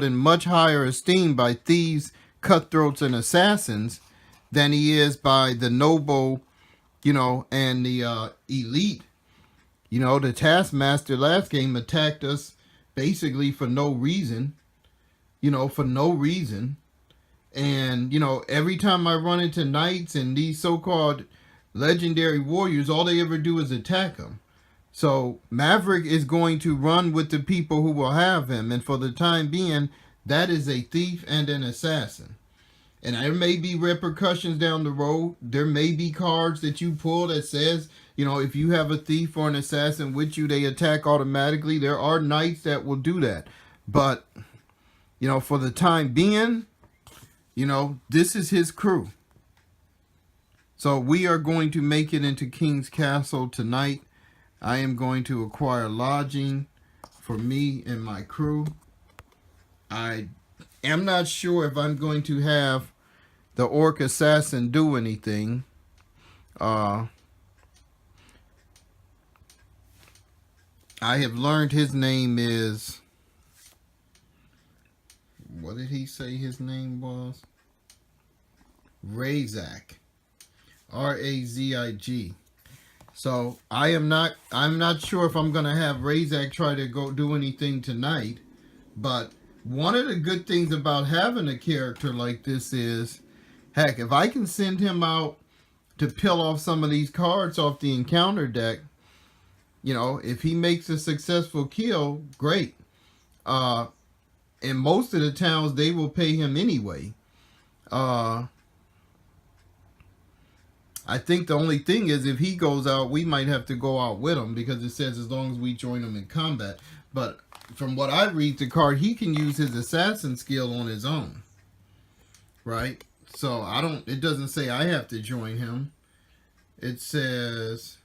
S1: in much higher esteem by thieves, cutthroats, and assassins than he is by the noble, you know, and the elite. You know, the Taskmaster last game attacked us basically for no reason. You know, for no reason. And, you know, every time I run into knights and these so-called legendary warriors, all they ever do is attack him. So Maverick is going to run with the people who will have him, and for the time being, that is a thief and an assassin. And there may be repercussions down the road. There may be cards that you pull that says, you know, if you have a thief or an assassin with you, they attack automatically. There are knights that will do that. But, you know, for the time being, you know, this is his crew. So we are going to make it into King's Castle tonight. I am going to acquire lodging for me and my crew. I am not sure if I'm going to have the orc assassin do anything. I have learned his name is... What did he say his name was? Razak. R-A-Z-I-G. So I'm not sure if I'm gonna have Razak try to go do anything tonight. But one of the good things about having a character like this is, heck, if I can send him out to peel off some of these cards off the encounter deck, you know, if he makes a successful kill, great. In most of the towns, they will pay him anyway. I think the only thing is if he goes out, we might have to go out with him because it says as long as we join him in combat. But from what I read the card, he can use his assassin skill on his own. Right? So it doesn't say I have to join him. It says...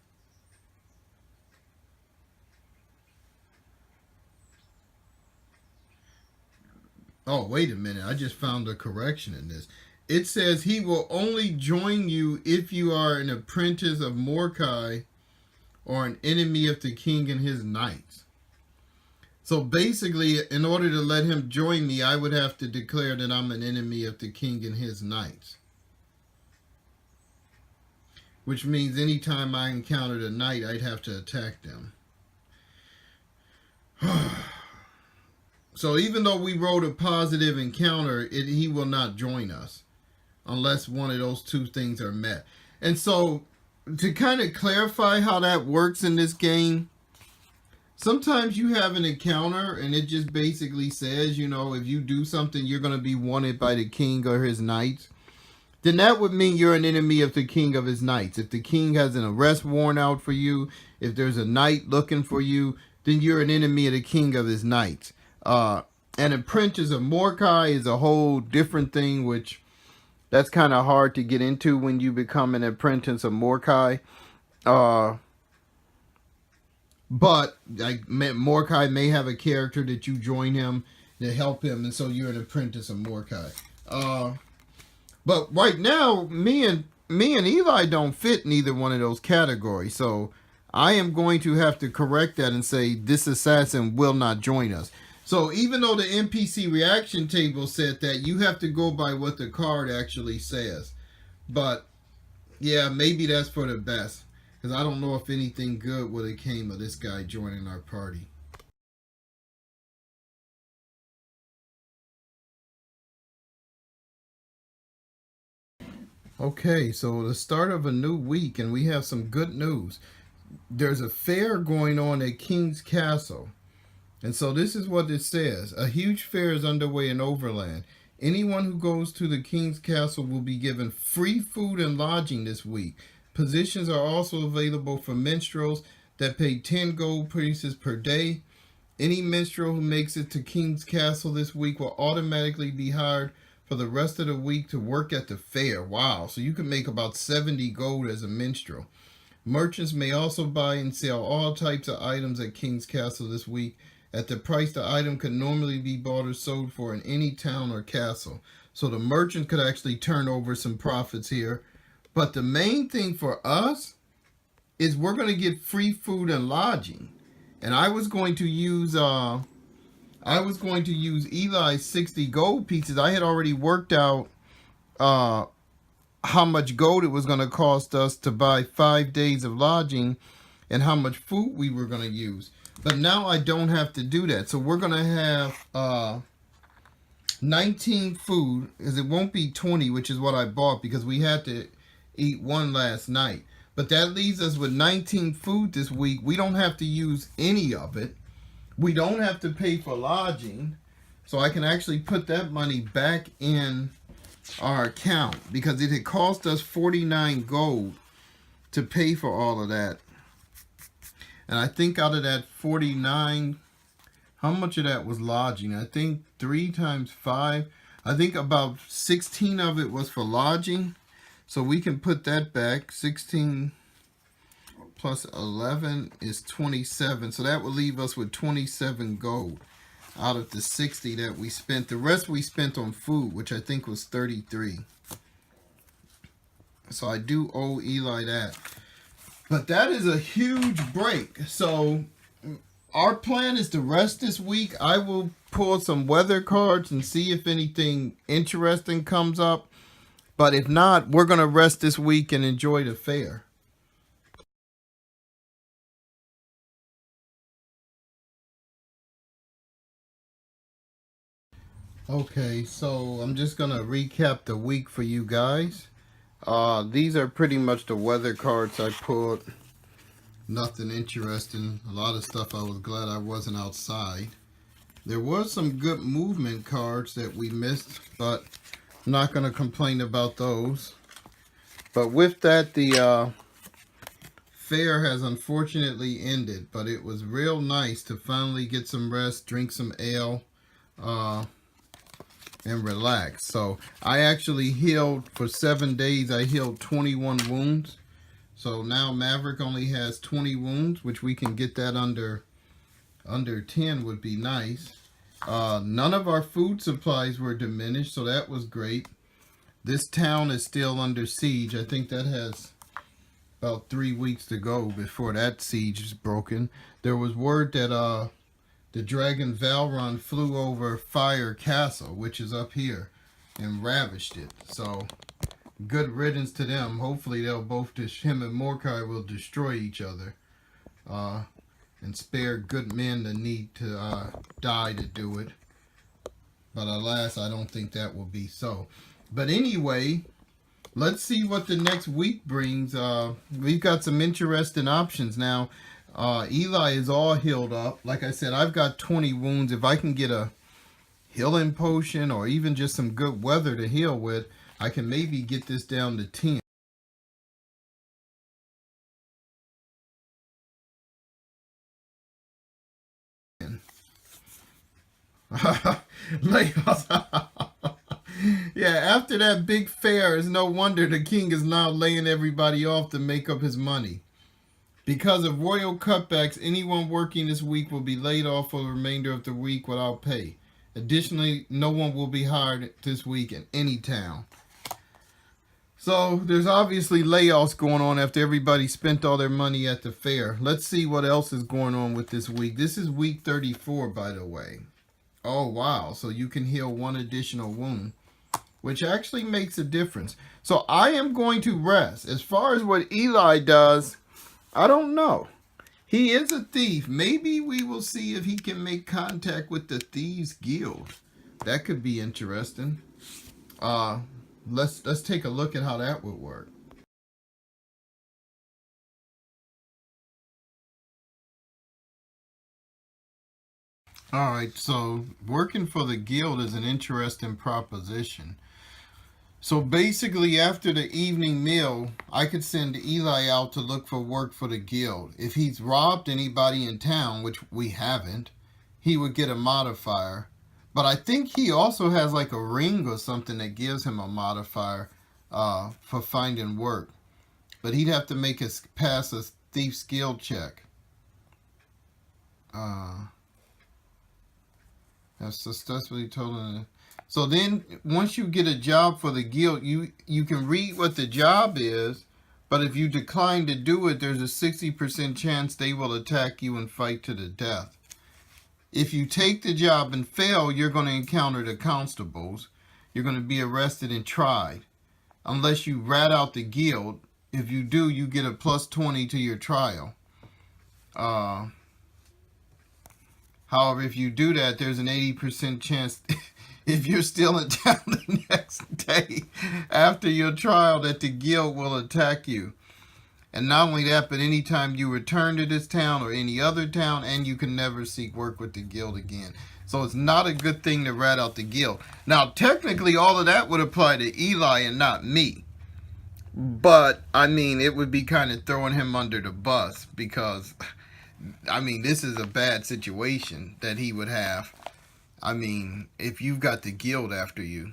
S1: Oh, wait a minute. I just found a correction in this. It says he will only join you if you are an apprentice of Mordecai or an enemy of the king and his knights. So basically, in order to let him join me, I would have to declare that I'm an enemy of the king and his knights. Which means anytime I encountered a knight, I'd have to attack them. So even though we wrote a positive encounter, he will not join us unless one of those two things are met. And so to kind of clarify how that works in this game, sometimes you have an encounter and it just basically says, you know, if you do something, you're going to be wanted by the king or his knights. Then that would mean you're an enemy of the king of his knights. If the king has an arrest warrant out for you, if there's a knight looking for you, then you're an enemy of the king of his knights. An apprentice of Mordecai is a whole different thing, which that's kind of hard to get into when you become an apprentice of Mordecai. But like Mordecai may have a character that you join him to help him, and so you're an apprentice of Mordecai. But right now, me and Eli don't fit neither one of those categories. So I am going to have to correct that and say this assassin will not join us. So even though the NPC reaction table said that, you have to go by what the card actually says. But yeah, maybe that's for the best, because I don't know if anything good would have came of this guy joining our party. Okay, so the start of a new week, and we have some good news. There's a fair going on at King's Castle. And so this is what it says. A huge fair is underway in Overland. Anyone who goes to the King's Castle will be given free food and lodging this week. Positions are also available for minstrels that pay 10 gold pieces per day. Any minstrel who makes it to King's Castle this week will automatically be hired for the rest of the week to work at the fair. Wow, so you can make about 70 gold as a minstrel. Merchants may also buy and sell all types of items at King's Castle this week at the price the item could normally be bought or sold for in any town or castle. So the merchant could actually turn over some profits here. But the main thing for us is we're going to get free food and lodging. And I was going to use Eli's 60 gold pieces. I had already worked out how much gold it was going to cost us to buy 5 days of lodging and how much food we were going to use. But now I don't have to do that. So we're going to have 19 food, because it won't be 20, which is what I bought because we had to eat one last night. But that leaves us with 19 food this week. We don't have to use any of it. We don't have to pay for lodging. So I can actually put that money back in our account because it had cost us 49 gold to pay for all of that. And I think out of that 49, how much of that was lodging? I think 3 times 5. I think about 16 of it was for lodging. So we can put that back. 16 plus 11 is 27. So that will leave us with 27 gold out of the 60 that we spent. The rest we spent on food, which I think was 33. So I do owe Eli that. But that is a huge break. So our plan is to rest this week. I will pull some weather cards and see if anything interesting comes up. But if not, we're going to rest this week and enjoy the fair. Okay, so I'm just going to recap the week for you guys. These are pretty much the weather cards I pulled. Nothing interesting. A lot of stuff I was glad I wasn't outside. There was some good movement cards that we missed, but I'm not going to complain about those. But with that, the fair has unfortunately ended, but it was real nice to finally get some rest, drink some ale, and relax. So I actually healed for 7 days. I healed 21 wounds. So now Maverick only has 20 wounds, which we can get that under 10 would be nice. None of our food supplies were diminished, so that was great. This town is still under siege. I think that has about 3 weeks to go before that siege is broken. There was word that the dragon Valron flew over Fire Castle, which is up here, and ravished it. So good riddance to them. Hopefully they'll both, him and Mordecai will destroy each other, and spare good men the need to die to do it. But alas, I don't think that will be so. But anyway, let's see what the next week brings. We've got some interesting options now. Eli is all healed up. Like I said, I've got 20 wounds. If I can get a healing potion or even just some good weather to heal with, I can maybe get this down to 10. Yeah, after that big fair, it's no wonder the king is now laying everybody off to make up his money. Because of royal cutbacks, anyone working this week will be laid off for the remainder of the week without pay. Additionally, no one will be hired this week in any town. So there's obviously layoffs going on after everybody spent all their money at the fair. Let's see what else is going on with this week. This is week 34, by the way. Oh, wow. So you can heal 1 additional wound, which actually makes a difference. So I am going to rest. As far as what Eli does, I don't know. He is a thief. Maybe we will see if he can make contact with the Thieves Guild. That could be interesting. Let's take a look at how that would work. Alright, so working for the guild is an interesting proposition. So basically, after the evening meal, I could send Eli out to look for work for the guild. If he's robbed anybody in town, which we haven't, he would get a modifier. But I think he also has like a ring or something that gives him a modifier for finding work. But he'd have to pass a thief skill check. That's what he told him. So then, once you get a job for the guild, you can read what the job is, but if you decline to do it, there's a 60% chance they will attack you and fight to the death. If you take the job and fail, you're going to encounter the constables. You're going to be arrested and tried, unless you rat out the guild. If you do, you get a plus 20 to your trial. However, if you do that, there's an 80% chance if you're still in town the next day after your trial that the guild will attack you. And not only that, but anytime you return to this town or any other town, and you can never seek work with the guild again. So it's not a good thing to rat out the guild. Now, technically, all of that would apply to Eli and not me. But, I mean, it would be kind of throwing him under the bus because, I mean, this is a bad situation that he would have. I mean, if you've got the guild after you.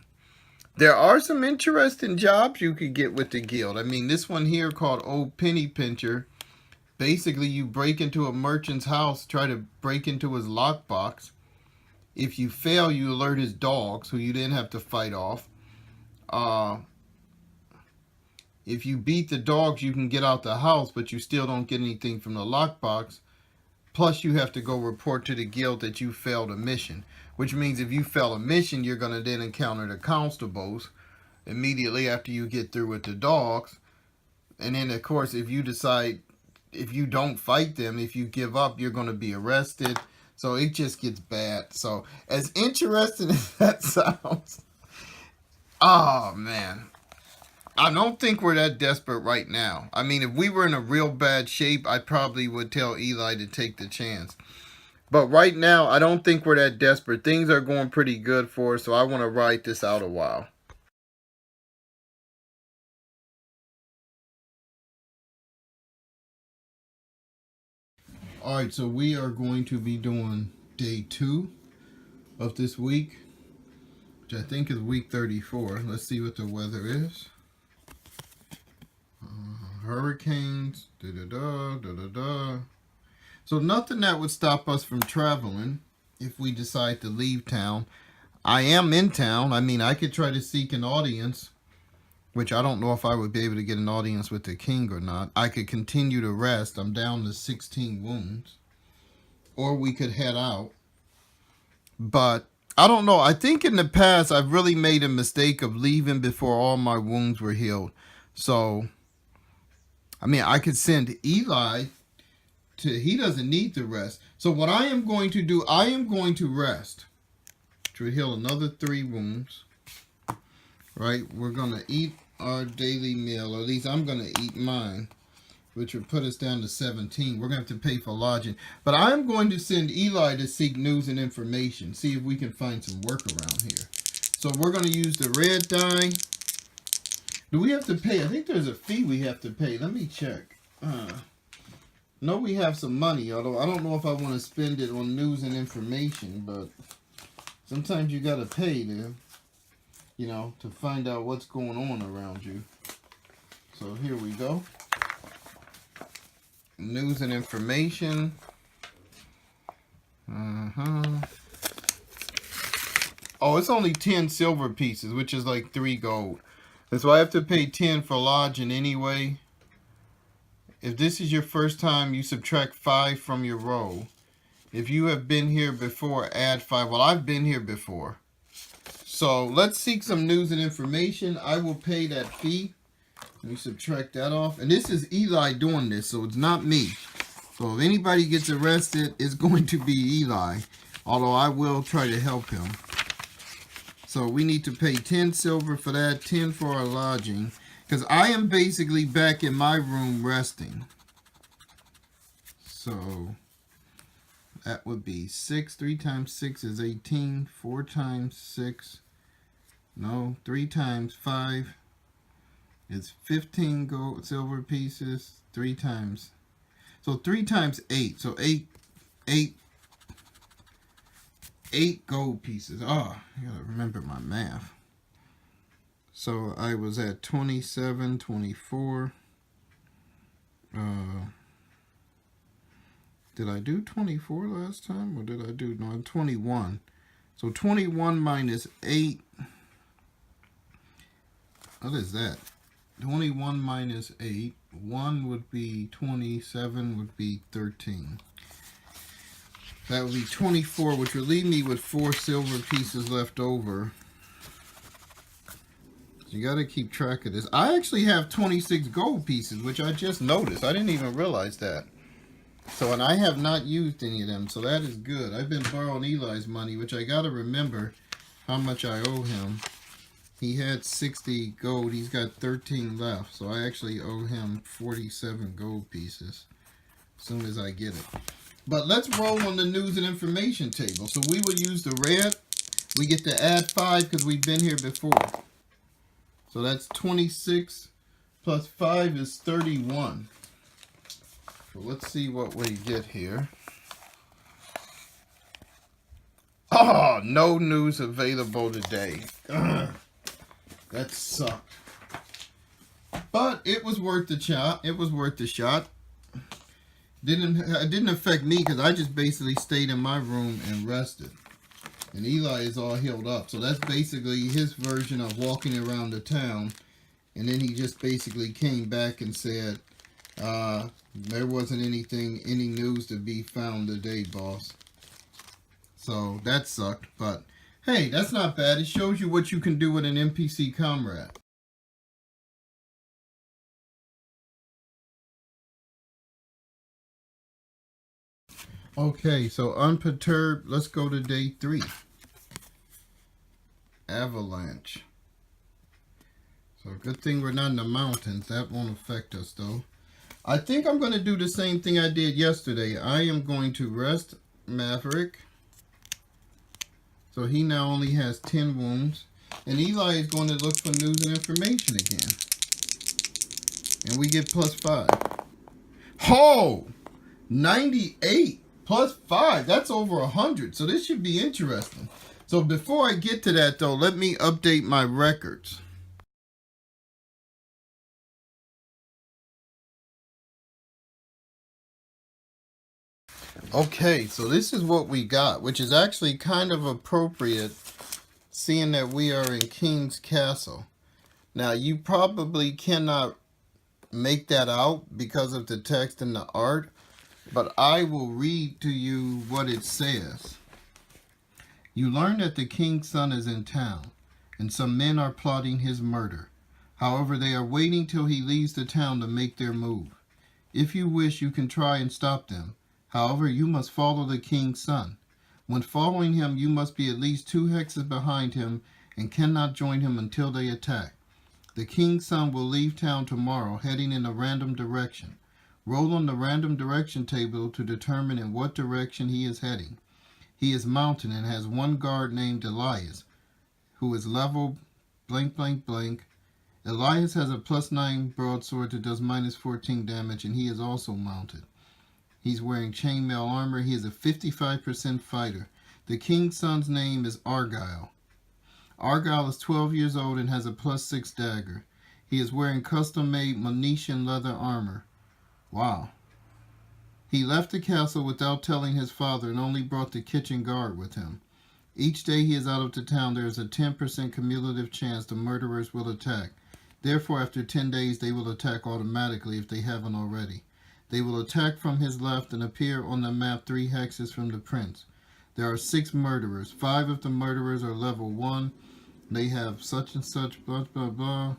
S1: There are some interesting jobs you could get with the guild. I mean, this one here called Old Penny Pincher. Basically, you break into a merchant's house, try to break into his lockbox. If you fail, you alert his dogs, who you then have to fight off. If you beat the dogs, you can get out the house, but you still don't get anything from the lockbox. Plus, you have to go report to the guild that you failed a mission. Which means if you fail a mission, you're going to then encounter the constables immediately after you get through with the dogs. And then, of course, if you decide, if you don't fight them, if you give up, you're going to be arrested. So it just gets bad. So as interesting as that sounds, oh, man. I don't think we're that desperate right now. I mean, if we were in a real bad shape, I probably would tell Eli to take the chance. But right now, I don't think we're that desperate. Things are going pretty good for us, so I want to ride this out a while. Alright, so we are going to be doing day 2 of this week, which I think is week 34. Let's see what the weather is. Hurricanes, da-da-da, da-da-da. So nothing that would stop us from traveling if we decide to leave town. I am in town. I mean, I could try to seek an audience, which I don't know if I would be able to get an audience with the king or not. I could continue to rest. I'm down to 16 wounds. Or we could head out. But I don't know. I think in the past I've really made a mistake of leaving before all my wounds were healed. So, I mean, I could send Eli he doesn't need to rest. So what I am going to do, I am going to rest to heal another 3 wounds. Right? We're going to eat our daily meal, or at least I'm going to eat mine, which would put us down to 17. We're going to have to pay for lodging. But I'm going to send Eli to seek news and information, see if we can find some work around here. So we're going to use the red dye. Do we have to pay? I think there's a fee we have to pay. Let me check. No, we have some money, although I don't know if I want to spend it on news and information, but sometimes you got to pay to, you know, to find out what's going on around you. So here we go. News and information. Oh, it's only 10 silver pieces, which is like 3 gold. And so I have to pay 10 for lodging anyway. If this is your first time, you subtract 5 from your roll. If you have been here before, add 5. Well, I've been here before. So let's seek some news and information. I will pay that fee. Let me subtract that off. And this is Eli doing this, so it's not me. So if anybody gets arrested, it's going to be Eli. Although I will try to help him. So we need to pay 10 silver for that, 10 for our lodging. Because I am basically back in my room resting. So that would be 6. 3 times 6 is 18. 4 times 6. No, 3 times 5 is 15 gold silver pieces. 3 times. So 3 times 8. So 8 gold pieces. Oh, I gotta remember my math. So I was at 27, 24. Did I do 24 last time? Or did I do, no, 21. So 21 minus 8. What is that? 21 minus 8. 1 would be 27, would be 13. That would be 24, which would leave me with 4 silver pieces left over. You got to keep track of this. I actually have 26 gold pieces, which I just noticed. I didn't even realize that. So, and I have not used any of them, so that is good. I've been borrowing Eli's money, which I got to remember how much I owe him. He had 60 gold. He's got 13 left, so I actually owe him 47 gold pieces as soon as I get it. But let's roll on the news and information table. So we will use the red. We get to add 5 because we've been here before. So that's 26 plus 5 is 31. So let's see what we get here. Oh, no news available today. Ugh, that sucked. But it was worth the shot. It was worth the shot. It didn't affect me because I just basically stayed in my room and rested. And Eli is all healed up. So that's basically his version of walking around the town. And then he just basically came back and said, there wasn't any news to be found today, boss. So that sucked. But hey, that's not bad. It shows you what you can do with an NPC comrade. Okay, so unperturbed. Let's go to day 3. Avalanche. So good thing we're not in the mountains. That won't affect us though. I think I'm going to do the same thing I did yesterday. I am going to rest Maverick. So he now only has 10 wounds. And Eli is going to look for news and information again. And we get plus 5. Oh! 98 plus 5. That's over 100. So this should be interesting. So before I get to that though, let me update my records. Okay, so this is what we got, which is actually kind of appropriate seeing that we are in King's Castle. Now, you probably cannot make that out because of the text and the art, but I will read to you what it says. You learn that the king's son is in town, and some men are plotting his murder. However, they are waiting till he leaves the town to make their move. If you wish, you can try and stop them. However, you must follow the king's son. When following him, you must be at least 2 hexes behind him and cannot join him until they attack. The king's son will leave town tomorrow, heading in a random direction. Roll on the random direction table to determine in what direction he is heading. He is mounted and has one guard named Elias, who is level blank blank blank. Elias has a +9 broadsword that does -14 damage, and he is also mounted. He's wearing chainmail armor. He is a 55% fighter. The king's son's name is Argyle. Argyle is 12 years old and has a +6 dagger. He is wearing custom-made Venetian leather armor. Wow. He left the castle without telling his father and only brought the kitchen guard with him. Each day he is out of the town, there is a 10% cumulative chance the murderers will attack. Therefore, after 10 days, they will attack automatically if they haven't already. They will attack from his left and appear on the map 3 hexes from the prince. There are 6 murderers. 5 of the murderers are level 1. They have such and such, blah, blah, blah.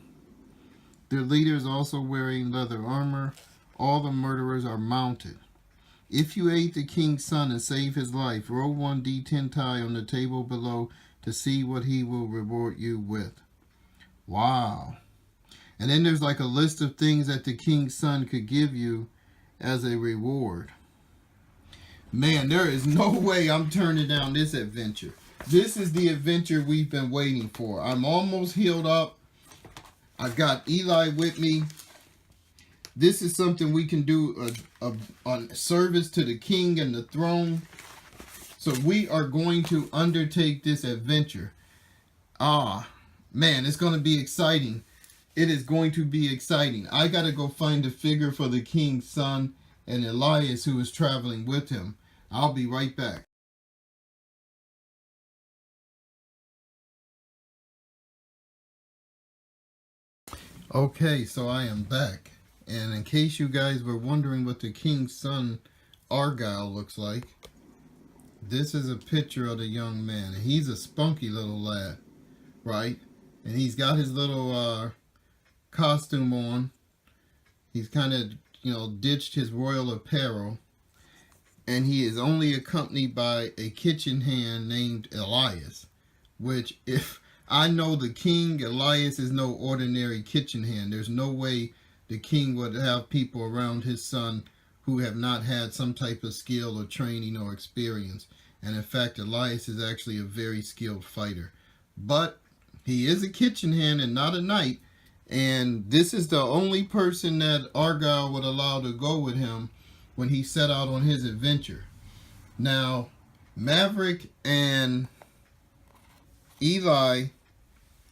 S1: Their leader is also wearing leather armor. All the murderers are mounted. If you aid the king's son and save his life, roll 1d10 tie on the table below to see what he will reward you with. Wow. And then there's like a list of things that the king's son could give you as a reward. Man, there is no way I'm turning down this adventure. This is the adventure we've been waiting for. I'm almost healed up. I've got Eli with me. This is something we can do on service to the king and the throne. So we are going to undertake this adventure. Man, it's going to be exciting. It is going to be exciting. I got to go find a figure for the king's son and Elias, who is traveling with him. I'll be right back. Okay, so I am back. And in case you guys were wondering what the king's son, Argyle, looks like, this is a picture of the young man. And he's a spunky little lad, right? And he's got his little costume on. He's kind of, ditched his royal apparel. And he is only accompanied by a kitchen hand named Elias, which, if I know the king, Elias is no ordinary kitchen hand. There's no way the king would have people around his son who have not had some type of skill or training or experience. And in fact, Elias is actually a very skilled fighter. But he is a kitchen hand and not a knight. And this is the only person that Argyle would allow to go with him when he set out on his adventure. Now, Maverick and Eli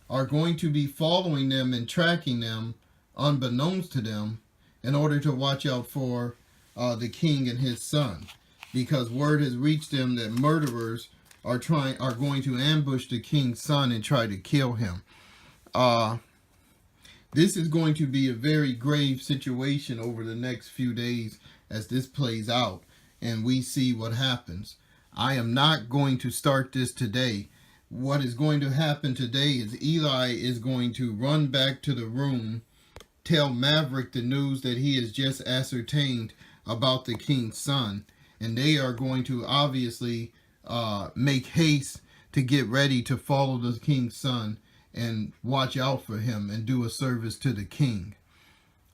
S1: are going to be following them and tracking them unbeknownst to them in order to watch out for the king and his son, because word has reached them that murderers are going to ambush the king's son and try to kill him. This is going to be a very grave situation over the next few days as this plays out and we see what happens. I am not going to start this today. What is going to happen today is Eli is going to run back to the room, tell Maverick the news that he has just ascertained about the king's son, and they are going to obviously make haste to get ready to follow the king's son and watch out for him and do a service to the king.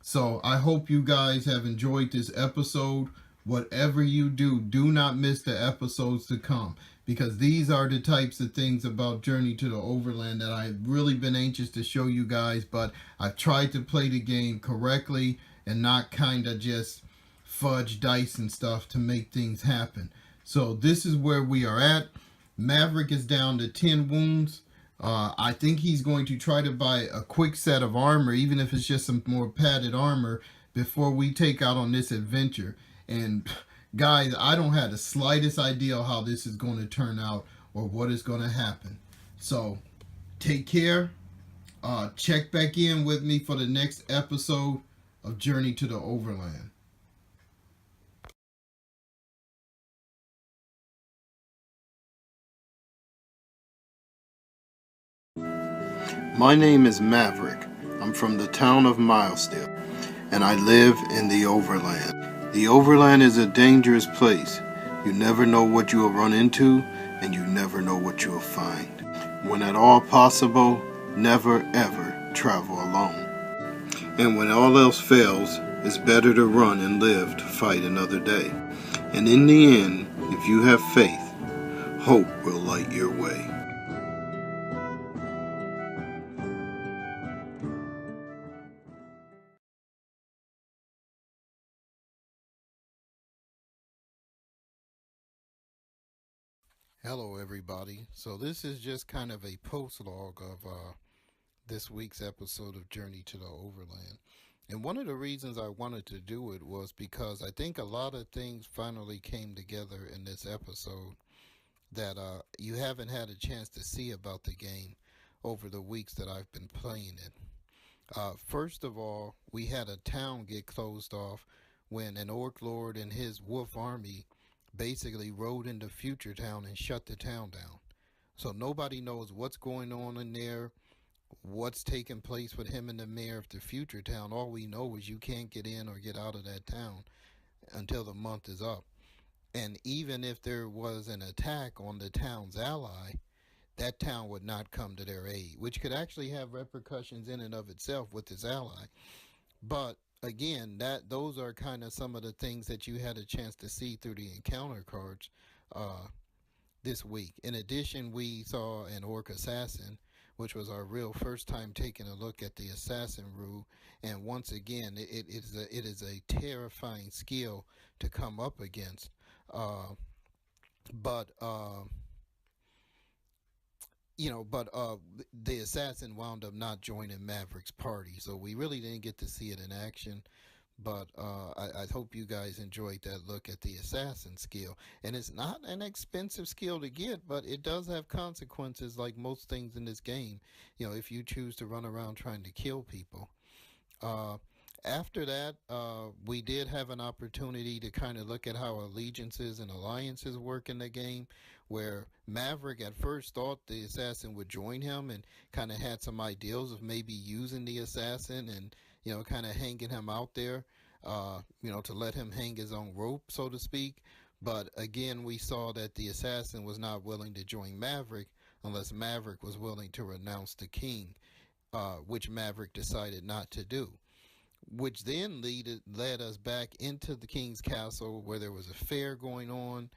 S1: So I hope you guys have enjoyed this episode. Whatever you do, do not miss the episodes to come, because these are the types of things about Journey to the Overland that I've really been anxious to show you guys, but I've tried to play the game correctly and not kind of just fudge dice and stuff to make things happen. So this is where we are at. Maverick is down to 10 wounds. I think he's going to try to buy a quick set of armor, even if it's just some more padded armor, before we take out on this adventure. And guys, I don't have the slightest idea how this is going to turn out or what is going to happen. So take care. Check back in with me for the next episode of Journey to the Overland. My name is Maverick. I'm from the town of Milesdale, and I live in the Overland. The Overland is a dangerous place. You never know what you will run into, and you never know what you will find. When at all possible, never ever travel alone. And when all else fails, it's better to run and live to fight another day. And in the end, if you have faith, hope will light your way. Hello, everybody. So this is just kind of a post log of this week's episode of Journey to the Overland. And one of the reasons I wanted to do it was because I think a lot of things finally came together in this episode that you haven't had a chance to see about the game over the weeks that I've been playing it. First of all, we had a town get closed off when an orc lord and his wolf army basically rode into Future Town and shut the town down. So nobody knows what's going on in there, what's taking place with him and the mayor of the Future Town. All we know is you can't get in or get out of that town until the month is up. And even if there was an attack on the town's ally, that town would not come to their aid, which could actually have repercussions in and of itself with its ally. But again, that those are kind of some of the things that you had a chance to see through the encounter cards this week. In addition, we saw an orc assassin, which was our real first time taking a look at the assassin rule. And once again, it is a terrifying skill to come up against. But the assassin wound up not joining Maverick's party, so we really didn't get to see it in action. But I hope you guys enjoyed that look at the assassin skill. And it's not an expensive skill to get, but it does have consequences like most things in this game, if you choose to run around trying to kill people. Uh, After that, we did have an opportunity to kind of look at how allegiances and alliances work in the game, where Maverick at first thought the assassin would join him and kind of had some ideals of maybe using the assassin and, kind of hanging him out there, to let him hang his own rope, so to speak. But again, we saw that the assassin was not willing to join Maverick unless Maverick was willing to renounce the king, which Maverick decided not to do, which then led us back into the king's castle where there was a fair going on.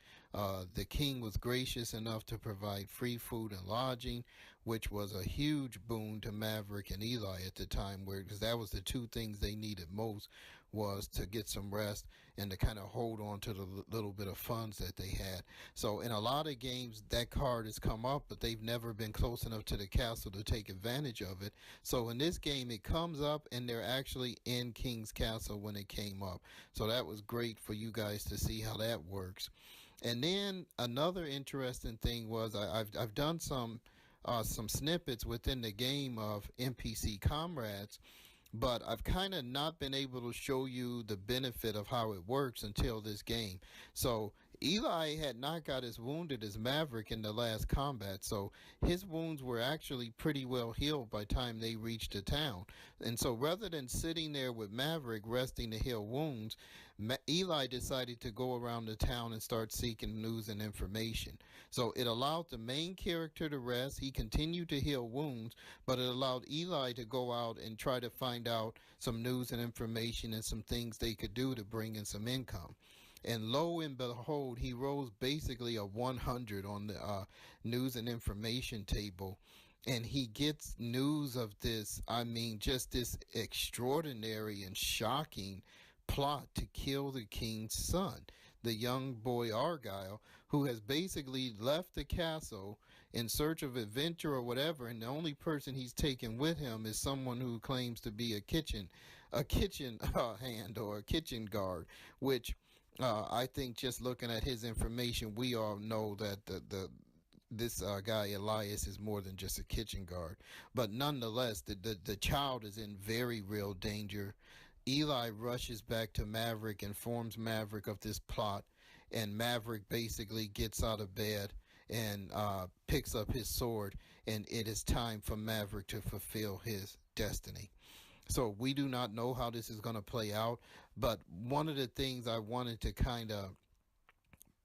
S1: The king was gracious enough to provide free food and lodging, which was a huge boon to Maverick and Eli at the time, because that was the two things they needed most, was to get some rest and to kind of hold on to the little bit of funds that they had. So in a lot of games, that card has come up, but they've never been close enough to the castle to take advantage of it. So in this game, it comes up, and they're actually in King's Castle when it came up. So that was great for you guys to see how that works. And then another interesting thing was I've done some snippets within the game of NPC comrades, but I've kind of not been able to show you the benefit of how it works until this game. So Eli had not got as wounded as Maverick in the last combat, so his wounds were actually pretty well healed by the time they reached the town. And so rather than sitting there with Maverick resting to heal wounds, Eli decided to go around the town and start seeking news and information. So it allowed the main character to rest. He continued to heal wounds, but it allowed Eli to go out and try to find out some news and information and some things they could do to bring in some income. And lo and behold, he rose basically a 100 on the news and information table. And he gets news of this, just this extraordinary and shocking plot to kill the king's son, the young boy Argyle, who has basically left the castle in search of adventure or whatever, and the only person he's taken with him is someone who claims to be a kitchen hand or a kitchen guard, which I think just looking at his information, we all know that this guy Elias is more than just a kitchen guard. But nonetheless, the child is in very real danger. Eli rushes back to Maverick, informs Maverick of this plot, and Maverick basically gets out of bed and picks up his sword, and it is time for Maverick to fulfill his destiny. So we do not know how this is going to play out, but one of the things I wanted to kind of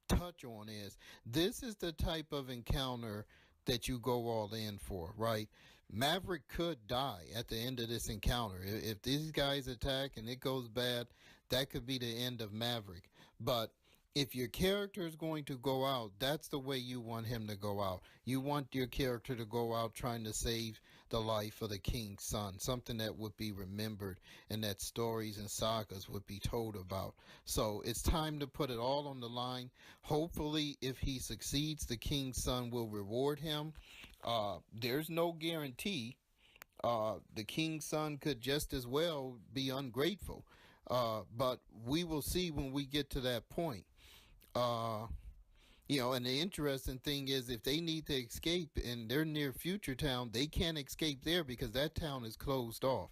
S1: touch on is this is the type of encounter that you go all in for, right? Maverick could die at the end of this encounter. If these guys attack and it goes bad, that could be the end of Maverick. But if your character is going to go out, that's the way you want him to go out. You want your character to go out trying to save the life of the king's son, something that would be remembered and that stories and sagas would be told about. So it's time to put it all on the line. Hopefully, if he succeeds, the king's son will reward him. There's no guarantee. The king's son could just as well be ungrateful. But we will see when we get to that point. And the interesting thing is if they need to escape and they're near Future Town, they can't escape there because that town is closed off.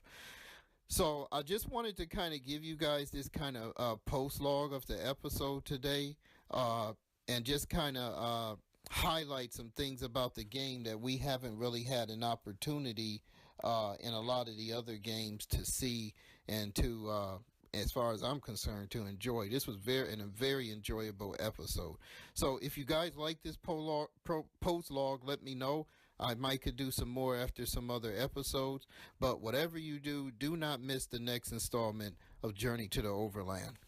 S1: So I just wanted to kind of give you guys this kind of post log of the episode today, and just kind of highlight some things about the game that we haven't really had an opportunity in a lot of the other games to see and to as far as I'm concerned, to enjoy. This was a very enjoyable episode. So if you guys like this post log, let me know. I might could do some more after some other episodes. But whatever you do, do not miss the next installment of Journey to the Overland.